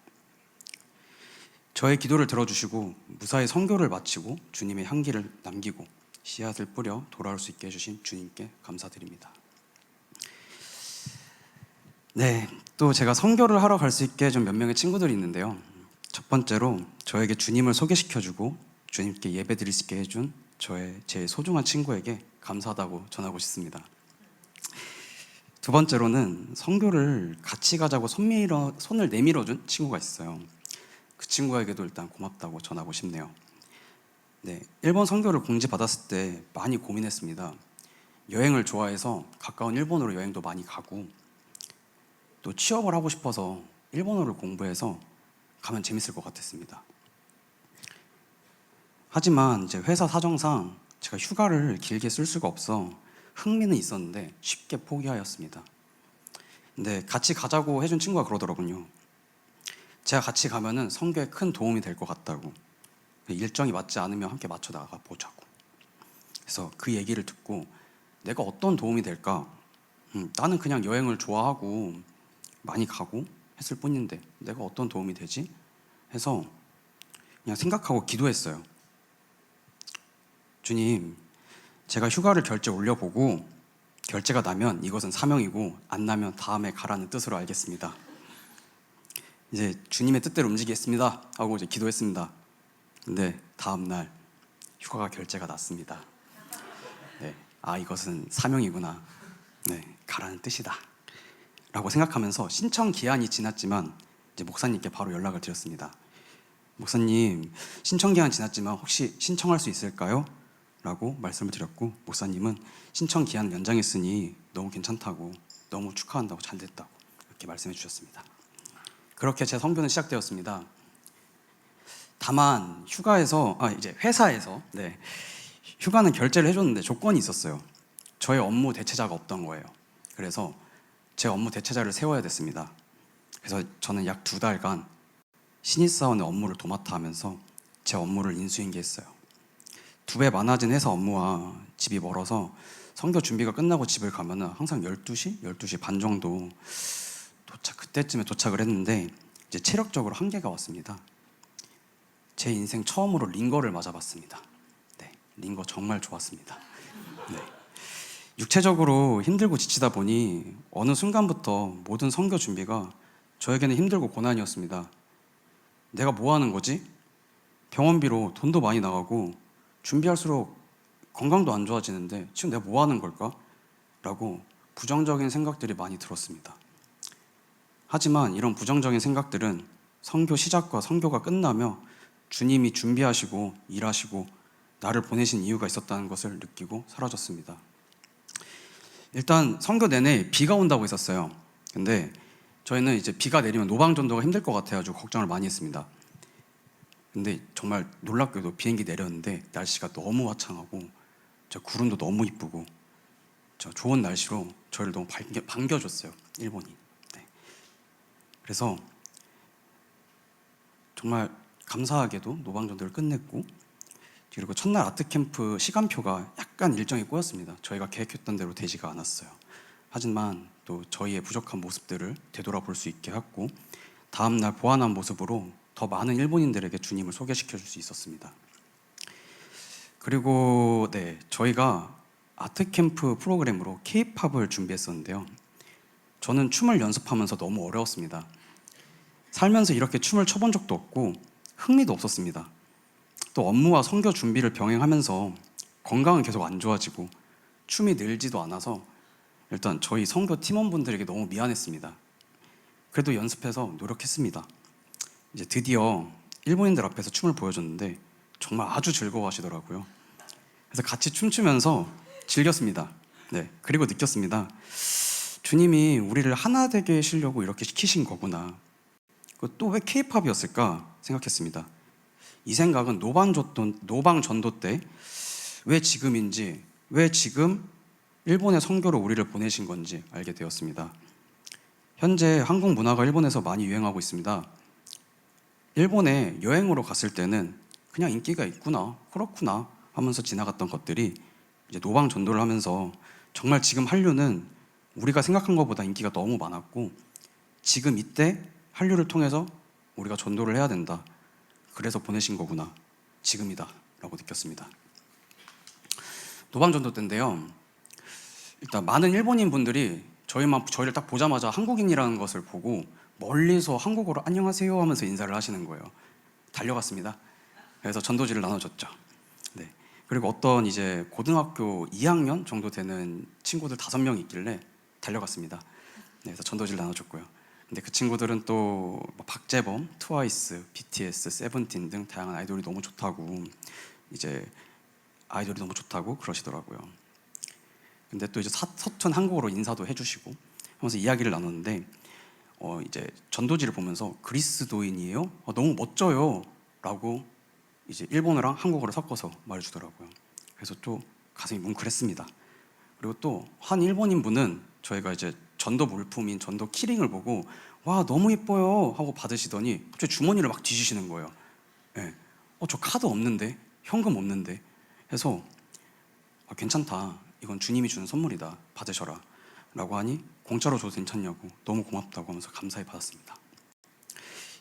S11: 저의 기도를 들어주시고 무사히 선교를 마치고 주님의 향기를 남기고 씨앗을 뿌려 돌아올 수 있게 해주신 주님께 감사드립니다. 네, 또 제가 선교를 하러 갈 수 있게 좀 몇 명의 친구들이 있는데요. 첫 번째로 저에게 주님을 소개시켜주고 주님께 예배드릴 수 있게 해준 제 소중한 친구에게 감사하다고 전하고 싶습니다. 두 번째로는 선교를 같이 가자고 손을 내밀어준 친구가 있어요. 그 친구에게도 일단 고맙다고 전하고 싶네요. 네, 일본 선교를 공지받았을 때 많이 고민했습니다. 여행을 좋아해서 가까운 일본으로 여행도 많이 가고 또 취업을 하고 싶어서 일본어를 공부해서 가면 재밌을 것 같았습니다. 하지만 이제 회사 사정상 제가 휴가를 길게 쓸 수가 없어 흥미는 있었는데 쉽게 포기하였습니다. 근데 같이 가자고 해준 친구가 그러더라고요. 제가 같이 가면은 선교에 큰 도움이 될 것 같다고. 일정이 맞지 않으면 함께 맞춰 나가 보자고. 그래서 그 얘기를 듣고 내가 어떤 도움이 될까? 나는 그냥 여행을 좋아하고 많이 가고 했을 뿐인데 내가 어떤 도움이 되지? 해서 그냥 생각하고 기도했어요. 주님, 제가 휴가를 결제 올려보고 결제가 나면 이것은 사명이고 안 나면 다음에 가라는 뜻으로 알겠습니다. 이제 주님의 뜻대로 움직이겠습니다 하고 이제 기도했습니다. 근데 다음 날 휴가가 결제가 났습니다. 네, 아 이것은 사명이구나. 네, 가라는 뜻이다. 라고 생각하면서 신청 기한이 지났지만 이제 목사님께 바로 연락을 드렸습니다. 목사님, 신청 기한 지났지만 혹시 신청할 수 있을까요? 라고 말씀을 드렸고 목사님은 신청 기한 연장했으니 너무 괜찮다고, 너무 축하한다고, 잘 됐다고 이렇게 말씀해 주셨습니다. 그렇게 제 선교는 시작되었습니다. 다만 이제 회사에서 휴가는 결제를 해줬는데 조건이 있었어요. 저의 업무 대체자가 없던 거예요. 그래서 제 업무 대체자를 세워야 됐습니다. 그래서 저는 약 2달간 신입사원의 업무를 도맡아 하면서 제 업무를 인수인계했어요. 2배 많아진 회사 업무와 집이 멀어서 선교 준비가 끝나고 집을 가면은 항상 12시, 12시 반 정도 그때쯤에 도착을 했는데 이제 체력적으로 한계가 왔습니다. 제 인생 처음으로 링거를 맞아봤습니다. 네, 링거 정말 좋았습니다. 네. 육체적으로 힘들고 지치다 보니 어느 순간부터 모든 선교 준비가 저에게는 힘들고 고난이었습니다. 내가 뭐 하는 거지? 병원비로 돈도 많이 나가고 준비할수록 건강도 안 좋아지는데 지금 내가 뭐 하는 걸까? 라고 부정적인 생각들이 많이 들었습니다. 하지만 이런 부정적인 생각들은 선교 시작과 선교가 끝나며 주님이 준비하시고 일하시고 나를 보내신 이유가 있었다는 것을 느끼고 사라졌습니다. 일단 선교 내내 비가 온다고 했었어요. 근데 저희는 이제 비가 내리면 노방전도가 힘들 것 같아가지고 걱정을 많이 했습니다. 근데 정말 놀랍게도 비행기 내렸는데 날씨가 너무 화창하고 구름도 너무 이쁘고 좋은 날씨로 저희를 너무 반겨줬어요. 일본이. 네. 그래서 정말 감사하게도 노방전도를 끝냈고, 그리고 첫날 아트캠프 시간표가 약간 일정이 꼬였습니다. 저희가 계획했던 대로 되지가 않았어요. 하지만 또 저희의 부족한 모습들을 되돌아볼 수 있게 했고, 다음날 보완한 모습으로 더 많은 일본인들에게 주님을 소개시켜 줄 수 있었습니다. 그리고 저희가 아트캠프 프로그램으로 K-팝을 준비했었는데요. 저는 춤을 연습하면서 너무 어려웠습니다. 살면서 이렇게 춤을 춰본 적도 없고 흥미도 없었습니다. 또 업무와 선교 준비를 병행하면서 건강은 계속 안 좋아지고 춤이 늘지도 않아서 일단 저희 선교 팀원분들에게 너무 미안했습니다. 그래도 연습해서 노력했습니다. 이제 드디어 일본인들 앞에서 춤을 보여줬는데 정말 아주 즐거워하시더라고요. 그래서 같이 춤추면서 즐겼습니다. 네, 그리고 느꼈습니다. 주님이 우리를 하나 되게 하시려고 이렇게 시키신 거구나. 또 왜 K-팝이었을까 생각했습니다. 이 생각은 노방전도 때 왜 지금인지, 왜 지금 일본의 선교로 우리를 보내신 건지 알게 되었습니다. 현재 한국 문화가 일본에서 많이 유행하고 있습니다. 일본에 여행으로 갔을 때는 그냥 인기가 있구나, 그렇구나 하면서 지나갔던 것들이 이제 노방전도를 하면서 정말 지금 한류는 우리가 생각한 것보다 인기가 너무 많았고, 지금 이때 한류를 통해서 우리가 전도를 해야 된다. 그래서 보내신 거구나. 지금이다. 라고 느꼈습니다. 노방전도 때인데요. 일단 많은 일본인 분들이 저희를 딱 보자마자 한국인이라는 것을 보고 멀리서 한국어로 안녕하세요 하면서 인사를 하시는 거예요. 달려갔습니다. 그래서 전도지를 나눠줬죠. 네. 그리고 어떤 이제 고등학교 2학년 정도 되는 친구들 5명 있길래 달려갔습니다. 네, 그래서 전도지를 나눠줬고요. 근데 그 친구들은 또 박재범, 트와이스, BTS, 세븐틴 등 다양한 아이돌이 너무 좋다고 그러시더라고요. 근데 또 이제 서툰 한국어로 인사도 해주시고 하면서 이야기를 나눴는데 이제 전도지를 보면서 그리스도인이에요? 너무 멋져요. 라고 이제 일본어랑 한국어를 섞어서 말해주더라고요. 그래서 또 가슴이 뭉클했습니다. 그리고 또 한 일본인 분은 저희가 이제 전도 물품인 전도 키링을 보고 와 너무 예뻐요 하고 받으시더니 갑자기 주머니를 막 뒤지시는 거예요. 네. 저 카드 없는데, 현금 없는데 해서 괜찮다, 이건 주님이 주는 선물이다, 받으셔라 라고 하니 공짜로 줘도 괜찮냐고 너무 고맙다고 하면서 감사히 받았습니다.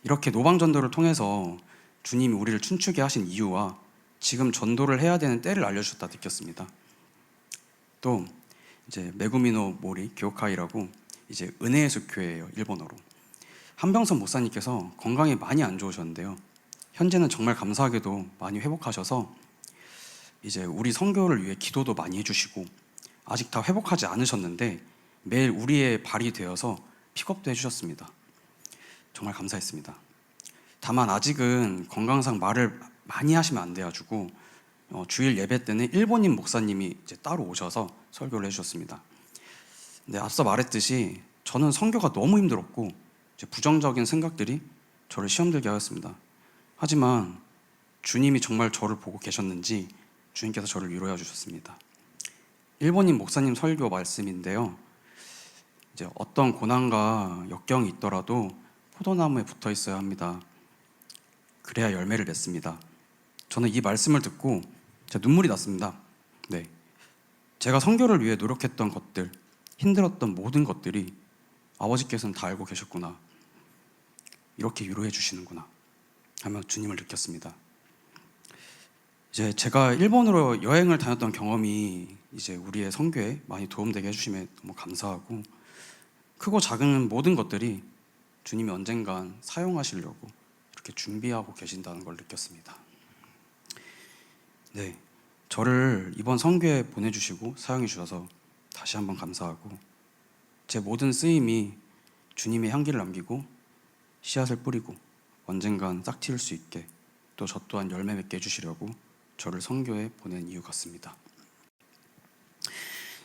S11: 이렇게 노방전도를 통해서 주님이 우리를 춤추게 하신 이유와 지금 전도를 해야 되는 때를 알려주셨다 느꼈습니다. 또 이제 메구미노 모리 교카이라고 이제 은혜의 숲 교회예요, 일본어로. 한병선 목사님께서 건강이 많이 안 좋으셨는데요. 현재는 정말 감사하게도 많이 회복하셔서 이제 우리 선교를 위해 기도도 많이 해주시고, 아직 다 회복하지 않으셨는데 매일 우리의 발이 되어서 픽업도 해주셨습니다. 정말 감사했습니다. 다만 아직은 건강상 말을 많이 하시면 안 돼가지고 주일 예배 때는 일본인 목사님이 이제 따로 오셔서 설교를 해주셨습니다. 근데 앞서 말했듯이 저는 선교가 너무 힘들었고 이제 부정적인 생각들이 저를 시험들게 하였습니다. 하지만 주님이 정말 저를 보고 계셨는지 주님께서 저를 위로해 주셨습니다. 일본인 목사님 설교 말씀인데요. 이제 어떤 고난과 역경이 있더라도 포도나무에 붙어 있어야 합니다. 그래야 열매를 맺습니다. 저는 이 말씀을 듣고 눈물이 났습니다. 네, 제가 선교를 위해 노력했던 것들, 힘들었던 모든 것들이 아버지께서는 다 알고 계셨구나, 이렇게 위로해 주시는구나 하며 주님을 느꼈습니다. 이제 제가 일본으로 여행을 다녔던 경험이 이제 우리의 선교에 많이 도움되게 해주심에 너무 감사하고, 크고 작은 모든 것들이 주님이 언젠간 사용하시려고 이렇게 준비하고 계신다는 걸 느꼈습니다. 네, 저를 이번 선교에 보내주시고 사용해 주셔서 다시 한번 감사하고, 제 모든 쓰임이 주님의 향기를 남기고 씨앗을 뿌리고 언젠간 싹 틔울 수 있게, 또 저 또한 열매 맺게 해주시려고 저를 선교에 보낸 이유 같습니다.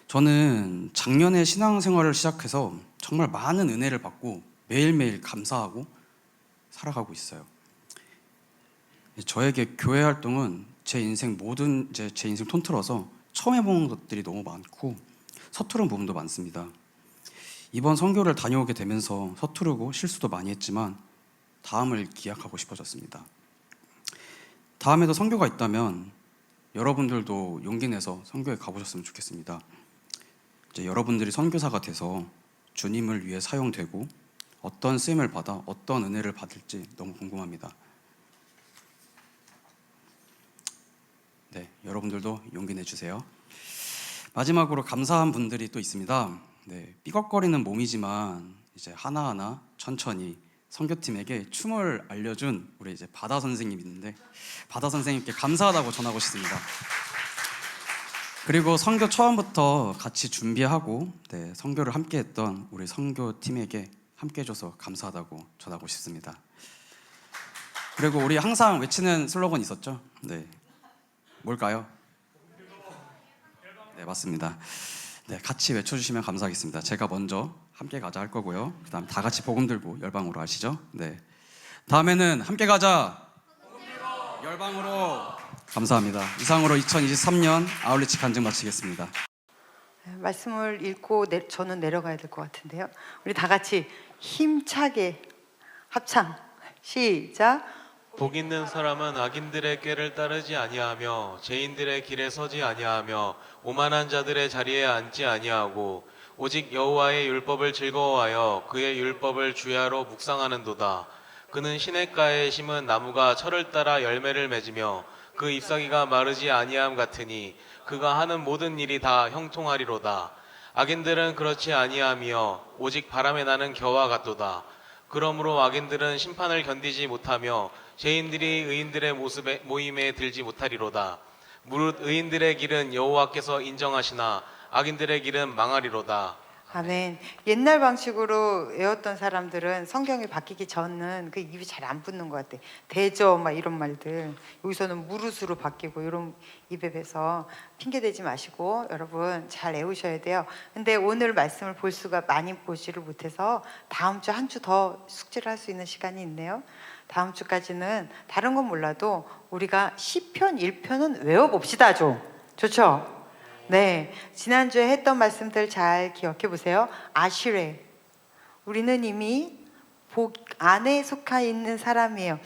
S11: 저는 작년에 신앙생활을 시작해서 정말 많은 은혜를 받고 매일매일 감사하고 살아가고 있어요. 저에게 교회 활동은 제 인생 통틀어서 처음 해보는 것들이 너무 많고 서투른 부분도 많습니다. 이번 선교를 다녀오게 되면서 서투르고 실수도 많이 했지만 다음을 기약하고 싶어졌습니다. 다음에도 선교가 있다면 여러분들도 용기 내서 선교에 가보셨으면 좋겠습니다. 이제 여러분들이 선교사가 돼서 주님을 위해 사용되고 어떤 쓰임을 받아 어떤 은혜를 받을지 너무 궁금합니다. 네, 여러분들도 용기 내주세요. 마지막으로 감사한 분들이 또 있습니다. 네, 삐걱거리는 몸이지만 이제 하나하나 천천히 선교팀에게 춤을 알려준 우리 이제 바다 선생님 있는데, 바다 선생님께 감사하다고 전하고 싶습니다. 그리고 선교 처음부터 같이 준비하고 선교를 함께했던 우리 선교팀에게 함께해줘서 감사하다고 전하고 싶습니다. 그리고 우리 항상 외치는 슬로건 있었죠? 네, 뭘까요? 네, 맞습니다. 네, 같이 외쳐주시면 감사하겠습니다. 제가 먼저 함께 가자 할 거고요. 그 다음 다 같이 복음 들고 열방으로 아시죠? 네. 다음에는 함께 가자 열방으로. 감사합니다. 이상으로 2023년 아울리치 간증 마치겠습니다.
S12: 말씀을 읽고 저는 내려가야 될 것 같은데요. 우리 다 같이 힘차게 합창 시작.
S13: 복 있는 사람은 악인들의 꾀를 따르지 아니하며 죄인들의 길에 서지 아니하며 오만한 자들의 자리에 앉지 아니하고 오직 여호와의 율법을 즐거워하여 그의 율법을 주야로 묵상하는도다. 그는 시냇가에 심은 나무가 철을 따라 열매를 맺으며 그 잎사귀가 마르지 아니함 같으니 그가 하는 모든 일이 다 형통하리로다. 악인들은 그렇지 아니하며 오직 바람에 나는 겨와 같도다. 그러므로 악인들은 심판을 견디지 못하며 죄인들이 의인들의 모임에 들지 못하리로다. 무릇 의인들의 길은 여호와께서 인정하시나 악인들의 길은 망하리로다.
S12: 아멘. 옛날 방식으로 외웠던 사람들은 성경이 바뀌기 전은 그 입이 잘 안 붙는 것 같아. 대저 막 이런 말들. 여기서는 무릇으로 바뀌고 이런 입에 뵈서 핑계대지 마시고 여러분 잘 외우셔야 돼요. 근데 오늘 말씀을 볼 수가 많이 보지를 못해서 다음 주 한 주 더 숙지를 할 수 있는 시간이 있네요. 다음 주까지는 다른 건 몰라도 우리가 시편 1편은 외워봅시다 좀. 좋죠? 네, 지난주에 했던 말씀들 잘 기억해 보세요. 아시레, 우리는 이미 복 안에 속해 있는 사람이에요.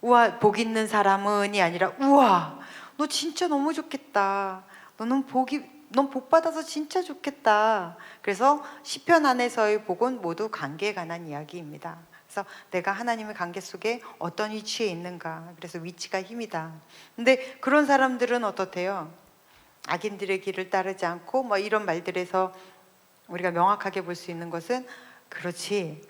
S12: 우와, 복 있는 사람은이 아니라 우와, 너 진짜 너무 좋겠다. 넌 복 받아서 진짜 좋겠다. 그래서 시편 안에서의 복은 모두 관계에 관한 이야기입니다. 그래서 내가 하나님의 관계 속에 어떤 위치에 있는가. 그래서 위치가 힘이다. 근데 그런 사람들은 어떻대요? 악인들의 길을 따르지 않고 뭐 이런 말들에서 우리가 명확하게 볼 수 있는 것은 그렇지.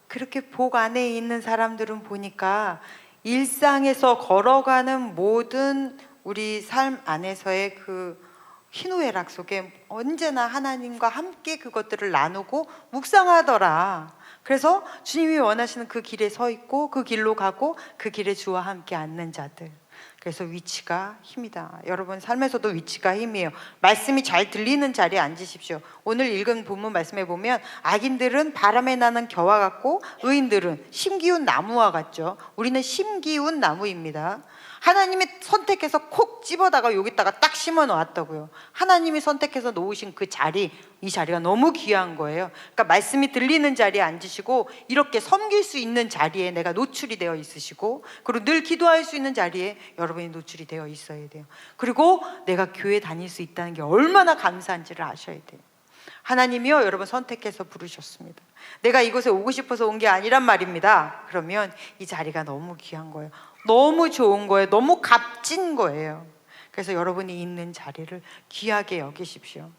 S12: 그렇게 복 안에 있는 사람들은 보니까 일상에서 걸어가는 모든 우리 삶 안에서의 그 희노애락 속에 언제나 하나님과 함께 그것들을 나누고 묵상하더라. 그래서 주님이 원하시는 그 길에 서 있고 그 길로 가고 그 길에 주와 함께 앉는 자들. 그래서 위치가 힘이다. 여러분 삶에서도 위치가 힘이에요. 말씀이 잘 들리는 자리에 앉으십시오. 오늘 읽은 본문 말씀에 보면 악인들은 바람에 나는 겨와 같고 의인들은 심기운 나무와 같죠. 우리는 심기운 나무입니다. 하나님이 선택해서 콕 집어다가 여기다가 딱 심어 놓았다고요. 하나님이 선택해서 놓으신 그 자리, 이 자리가 너무 귀한 거예요. 그러니까 말씀이 들리는 자리에 앉으시고 이렇게 섬길 수 있는 자리에 내가 노출이 되어 있으시고, 그리고 늘 기도할 수 있는 자리에 여러분이 노출이 되어 있어야 돼요. 그리고 내가 교회 다닐 수 있다는 게 얼마나 감사한지를 아셔야 돼요. 하나님이요, 여러분 선택해서 부르셨습니다. 내가 이곳에 오고 싶어서 온 게 아니란 말입니다. 그러면 이 자리가 너무 귀한 거예요. 너무 좋은 거예요. 너무 값진 거예요. 그래서 여러분이 있는 자리를 귀하게 여기십시오.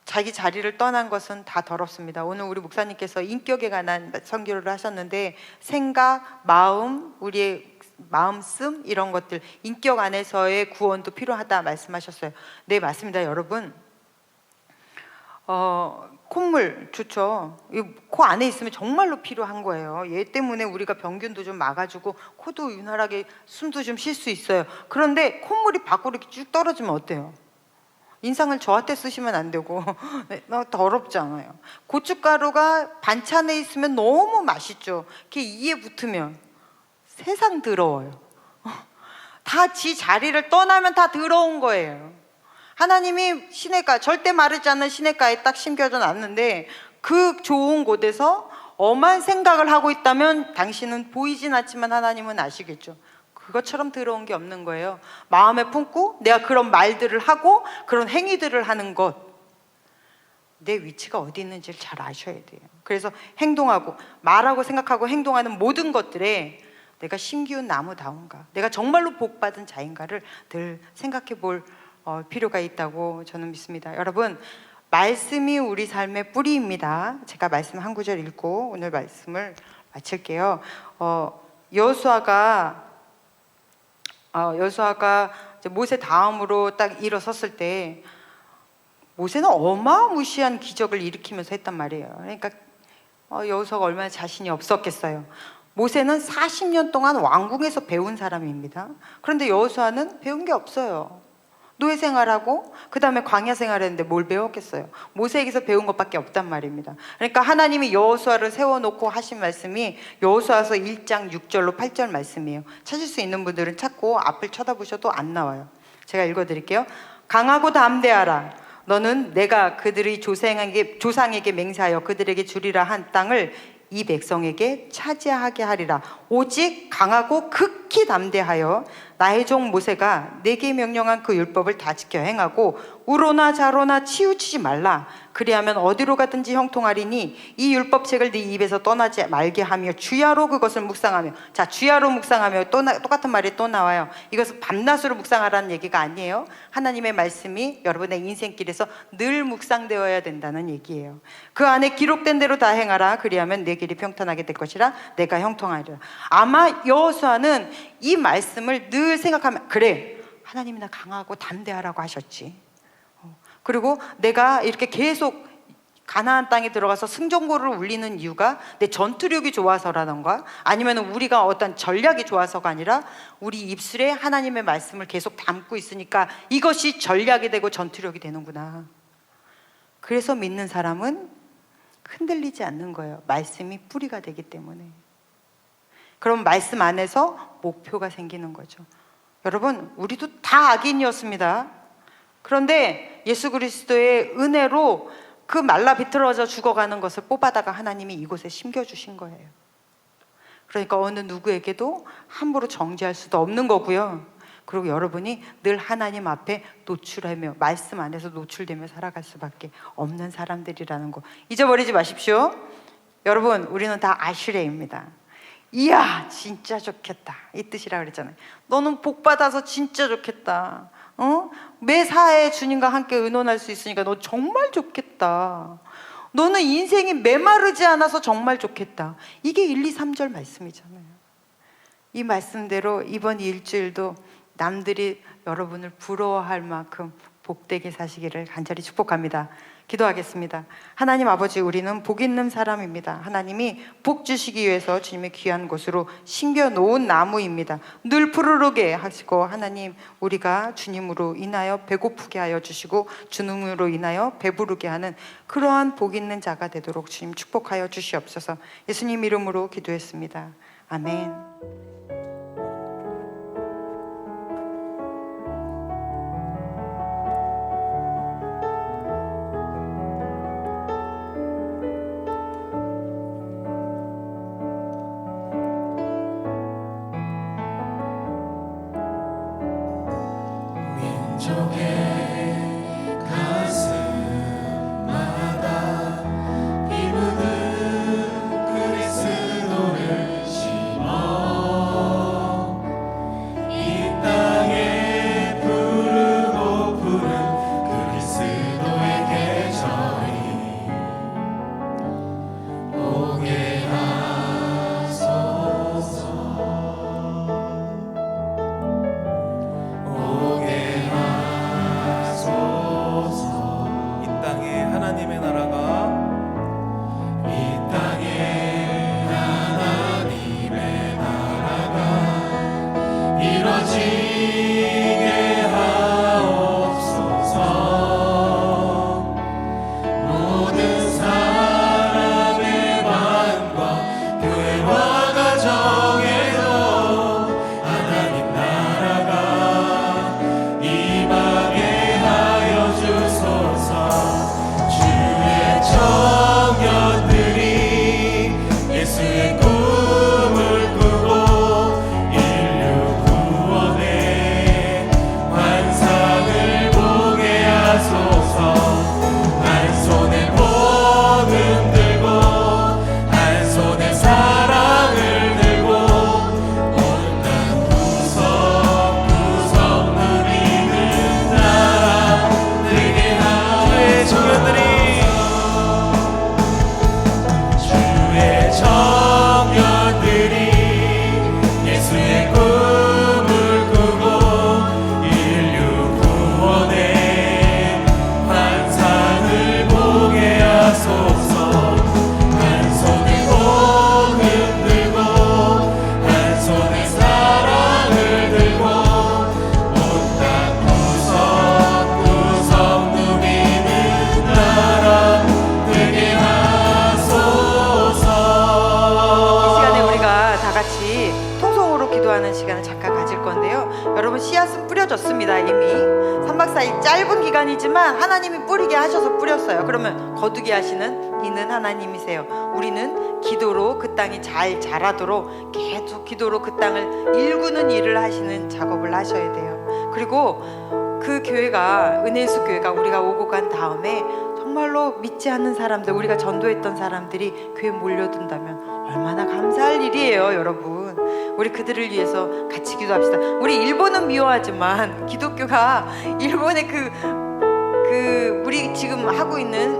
S12: 자기 자리를 떠난 것은 다 더럽습니다. 오늘 우리 목사님께서 인격에 관한 선교를 하셨는데 생각, 마음, 우리의 마음씀 이런 것들, 인격 안에서의 구원도 필요하다 말씀하셨어요. 네, 맞습니다. 여러분, 콧물 좋죠. 코 안에 있으면 정말로 필요한 거예요. 얘 때문에 우리가 병균도 좀 막아주고 코도 윤활하게 숨도 좀 쉴 수 있어요. 그런데 콧물이 밖으로 이렇게 쭉 떨어지면 어때요? 인상을 저한테 쓰시면 안 되고 더럽잖아요. 고춧가루가 반찬에 있으면 너무 맛있죠. 그게 이에 붙으면 세상 더러워요. 다 지 자리를 떠나면 다 더러운 거예요. 하나님이 시냇가, 절대 마르지 않는 시냇가에 딱 심겨져 놨는데 그 좋은 곳에서 엄한 생각을 하고 있다면 당신은 보이진 않지만 하나님은 아시겠죠. 그것처럼 더러운 게 없는 거예요. 마음에 품고 내가 그런 말들을 하고 그런 행위들을 하는 것, 내 위치가 어디 있는지를 잘 아셔야 돼요. 그래서 행동하고 말하고 생각하고 행동하는 모든 것들에 내가 심기운 나무다운가, 내가 정말로 복받은 자인가를 늘 생각해 볼 필요가 있다고 저는 믿습니다. 여러분, 말씀이 우리 삶의 뿌리입니다. 제가 말씀 한 구절 읽고 오늘 말씀을 마칠게요. 여호수아가 이제 모세 다음으로 딱 일어섰을 때 모세는 어마무시한 기적을 일으키면서 했단 말이에요. 그러니까 여호수아가 얼마나 자신이 없었겠어요. 모세는 40년 동안 왕궁에서 배운 사람입니다. 그런데 여호수아는 배운 게 없어요. 노예 생활하고 그 다음에 광야 생활했는데 뭘 배웠겠어요? 모세에게서 배운 것밖에 없단 말입니다. 그러니까 하나님이 여호수아를 세워놓고 하신 말씀이 여호수아서 1장 6절로 8절 말씀이에요. 찾을 수 있는 분들은 찾고 앞을 쳐다보셔도 안 나와요. 제가 읽어드릴게요. 강하고 담대하라. 너는 내가 그들의 조상에게 맹세하여 그들에게 주리라 한 땅을 이 백성에게 차지하게 하리라. 오직 강하고 극히 담대하여 나의 종 모세가 내게 명령한 그 율법을 다 지켜 행하고 우로나 좌로나 치우치지 말라. 그리하면 어디로 가든지 형통하리니 이 율법책을 네 입에서 떠나지 말게 하며 주야로 그것을 묵상하며. 자, 주야로 묵상하며 똑같은 말이 또 나와요. 이것은 밤낮으로 묵상하라는 얘기가 아니에요. 하나님의 말씀이 여러분의 인생길에서 늘 묵상되어야 된다는 얘기예요. 그 안에 기록된 대로 다 행하라. 그리하면 내 길이 평탄하게 될 것이라. 내가 형통하리라. 아마 여호수아는 이 말씀을 늘 생각하면, 그래, 하나님이 나 강하고 담대하라고 하셨지. 그리고 내가 이렇게 계속 가나안 땅에 들어가서 승전고를 울리는 이유가 내 전투력이 좋아서라던가 아니면 우리가 어떤 전략이 좋아서가 아니라 우리 입술에 하나님의 말씀을 계속 담고 있으니까 이것이 전략이 되고 전투력이 되는구나. 그래서 믿는 사람은 흔들리지 않는 거예요. 말씀이 뿌리가 되기 때문에. 그럼 말씀 안에서 목표가 생기는 거죠. 여러분, 우리도 다 악인이었습니다. 그런데 예수 그리스도의 은혜로 그 말라 비틀어져 죽어가는 것을 뽑아다가 하나님이 이곳에 심겨주신 거예요. 그러니까 어느 누구에게도 함부로 정죄할 수도 없는 거고요. 그리고 여러분이 늘 하나님 앞에 노출하며 말씀 안에서 노출되며 살아갈 수밖에 없는 사람들이라는 거 잊어버리지 마십시오. 여러분, 우리는 다 아슈레입니다. 이야, 진짜 좋겠다, 이 뜻이라 그랬잖아요. 너는 복 받아서 진짜 좋겠다. 매사에 주님과 함께 의논할 수 있으니까 너 정말 좋겠다. 너는 인생이 메마르지 않아서 정말 좋겠다. 이게 1, 2, 3절 말씀이잖아요. 이 말씀대로 이번 일주일도 남들이 여러분을 부러워할 만큼 복되게 사시기를 간절히 축복합니다. 기도하겠습니다. 하나님 아버지, 우리는 복 있는 사람입니다. 하나님이 복 주시기 위해서 주님의 귀한 곳으로 심겨놓은 나무입니다. 늘 푸르르게 하시고 하나님, 우리가 주님으로 인하여 배고프게 하여 주시고 주님으로 인하여 배부르게 하는 그러한 복 있는 자가 되도록 주님 축복하여 주시옵소서. 예수님 이름으로 기도했습니다. 아멘.
S14: 이 땅에
S12: 뿌려졌습니다. 이미 3박 4일 짧은 기간이지만 하나님이 뿌리게 하셔서 뿌렸어요. 그러면 거두게 하시는 이는 하나님이세요. 우리는 기도로 그 땅이 잘 자라도록 계속 기도로 그 땅을 일구는 일을 하시는 작업을 하셔야 돼요. 그리고 그 교회가 은혜수 교회가 우리가 오고 간 다음에 정말로 믿지 않는 사람들, 우리가 전도했던 사람들이 교회에 몰려든다면 얼마나 감사할 일이에요, 여러분. 우리 그들을 위해서 같이 기도합시다. 우리 일본은 미워하지만 기독교가 일본의 우리 지금 하고 있는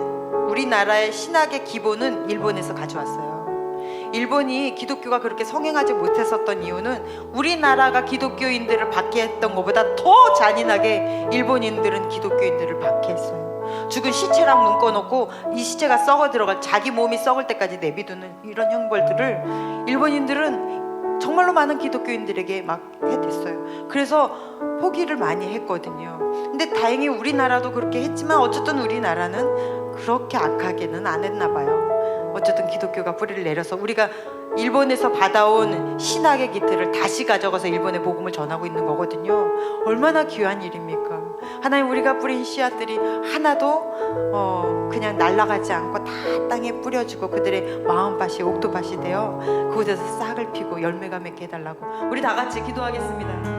S12: 우리나라의 신학의 기본은 일본에서 가져왔어요. 일본이 기독교가 그렇게 성행하지 못했었던 이유는 우리나라가 기독교인들을 박해했던 것보다 더 잔인하게 일본인들은 기독교인들을 박해했어요. 죽은 시체랑 묶어놓고 이 시체가 썩어 들어갈, 자기 몸이 썩을 때까지 내비두는 이런 형벌들을 일본인들은 정말로 많은 기독교인들에게 막 해댔어요. 그래서 포기를 많이 했거든요. 근데 다행히 우리나라도 그렇게 했지만 어쨌든 우리나라는 그렇게 악하게는 안 했나 봐요. 어쨌든 기독교가 뿌리를 내려서 우리가 일본에서 받아온 신학의 기틀을 다시 가져가서 일본의 복음을 전하고 있는 거거든요. 얼마나 귀한 일입니까? 하나님, 우리가 뿌린 씨앗들이 하나도 그냥 날아가지 않고 다 땅에 뿌려지고 그들의 마음밭이 옥토밭이 되어 그곳에서 싹을 피고 열매가 맺게 해달라고 우리 다 같이 기도하겠습니다.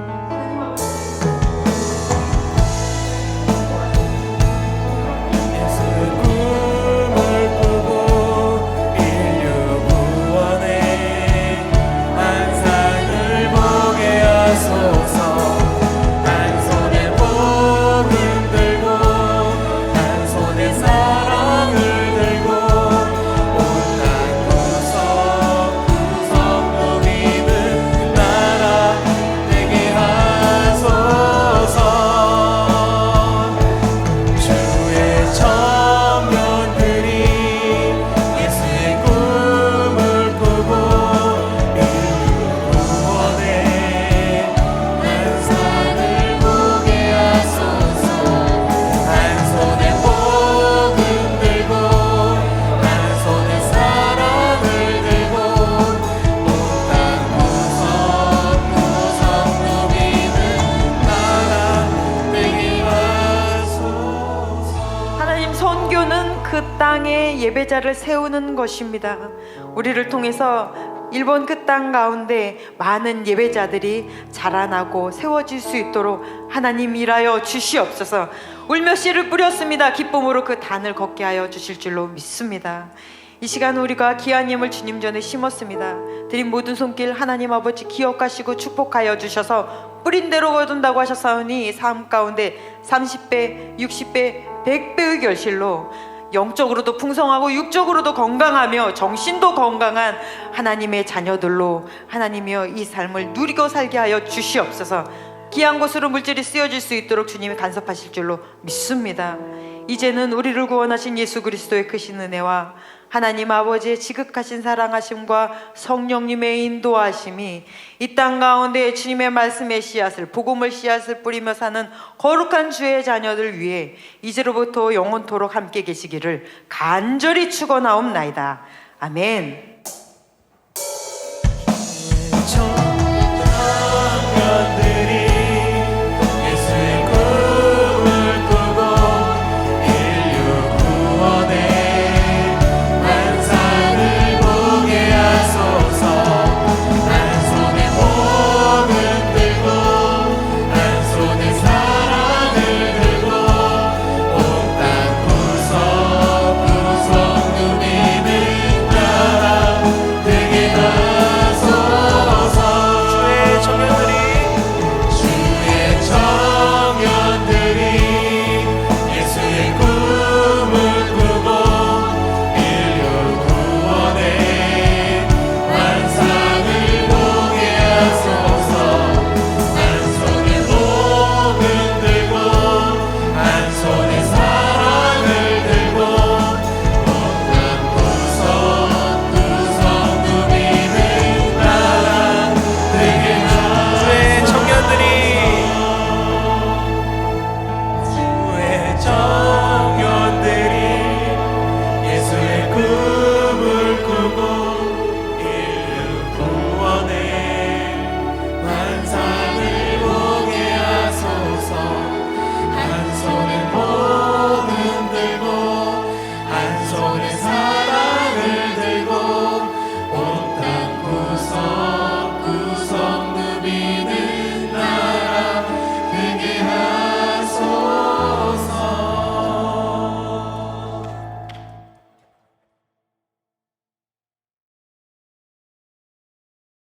S12: 하나님 아버지, 예배자를 세우는 것입니다. 우리를 통해서 일본 그 땅 가운데 많은 예배자들이 자라나고 세워질 수 있도록 하나님 일하여 주시옵소서. 울며 씨를 뿌렸습니다. 기쁨으로 그 단을 걷게 하여 주실 줄로 믿습니다. 이 시간 우리가 귀한 예물 주님 전에 심었습니다. 드린 모든 손길 하나님 아버지 기억하시고 축복하여 주셔서 뿌린 대로 거둔다고 하셨사오니 삶 가운데 30배, 60배, 100배의 결실로 영적으로도 풍성하고 육적으로도 건강하며 정신도 건강한 하나님의 자녀들로 하나님이여 이 삶을 누리고 살게 하여 주시옵소서. 귀한 곳으로 물질이 쓰여질 수 있도록 주님이 간섭하실 줄로 믿습니다. 이제는 우리를 구원하신 예수 그리스도의 크신 은혜와 하나님 아버지의 지극하신 사랑하심과 성령님의 인도하심이 이 땅 가운데 주님의 말씀의 씨앗을, 복음의 씨앗을 뿌리며 사는 거룩한 주의 자녀들 위해 이제로부터 영원토록 함께 계시기를 간절히 축원하옵나이다. 아멘.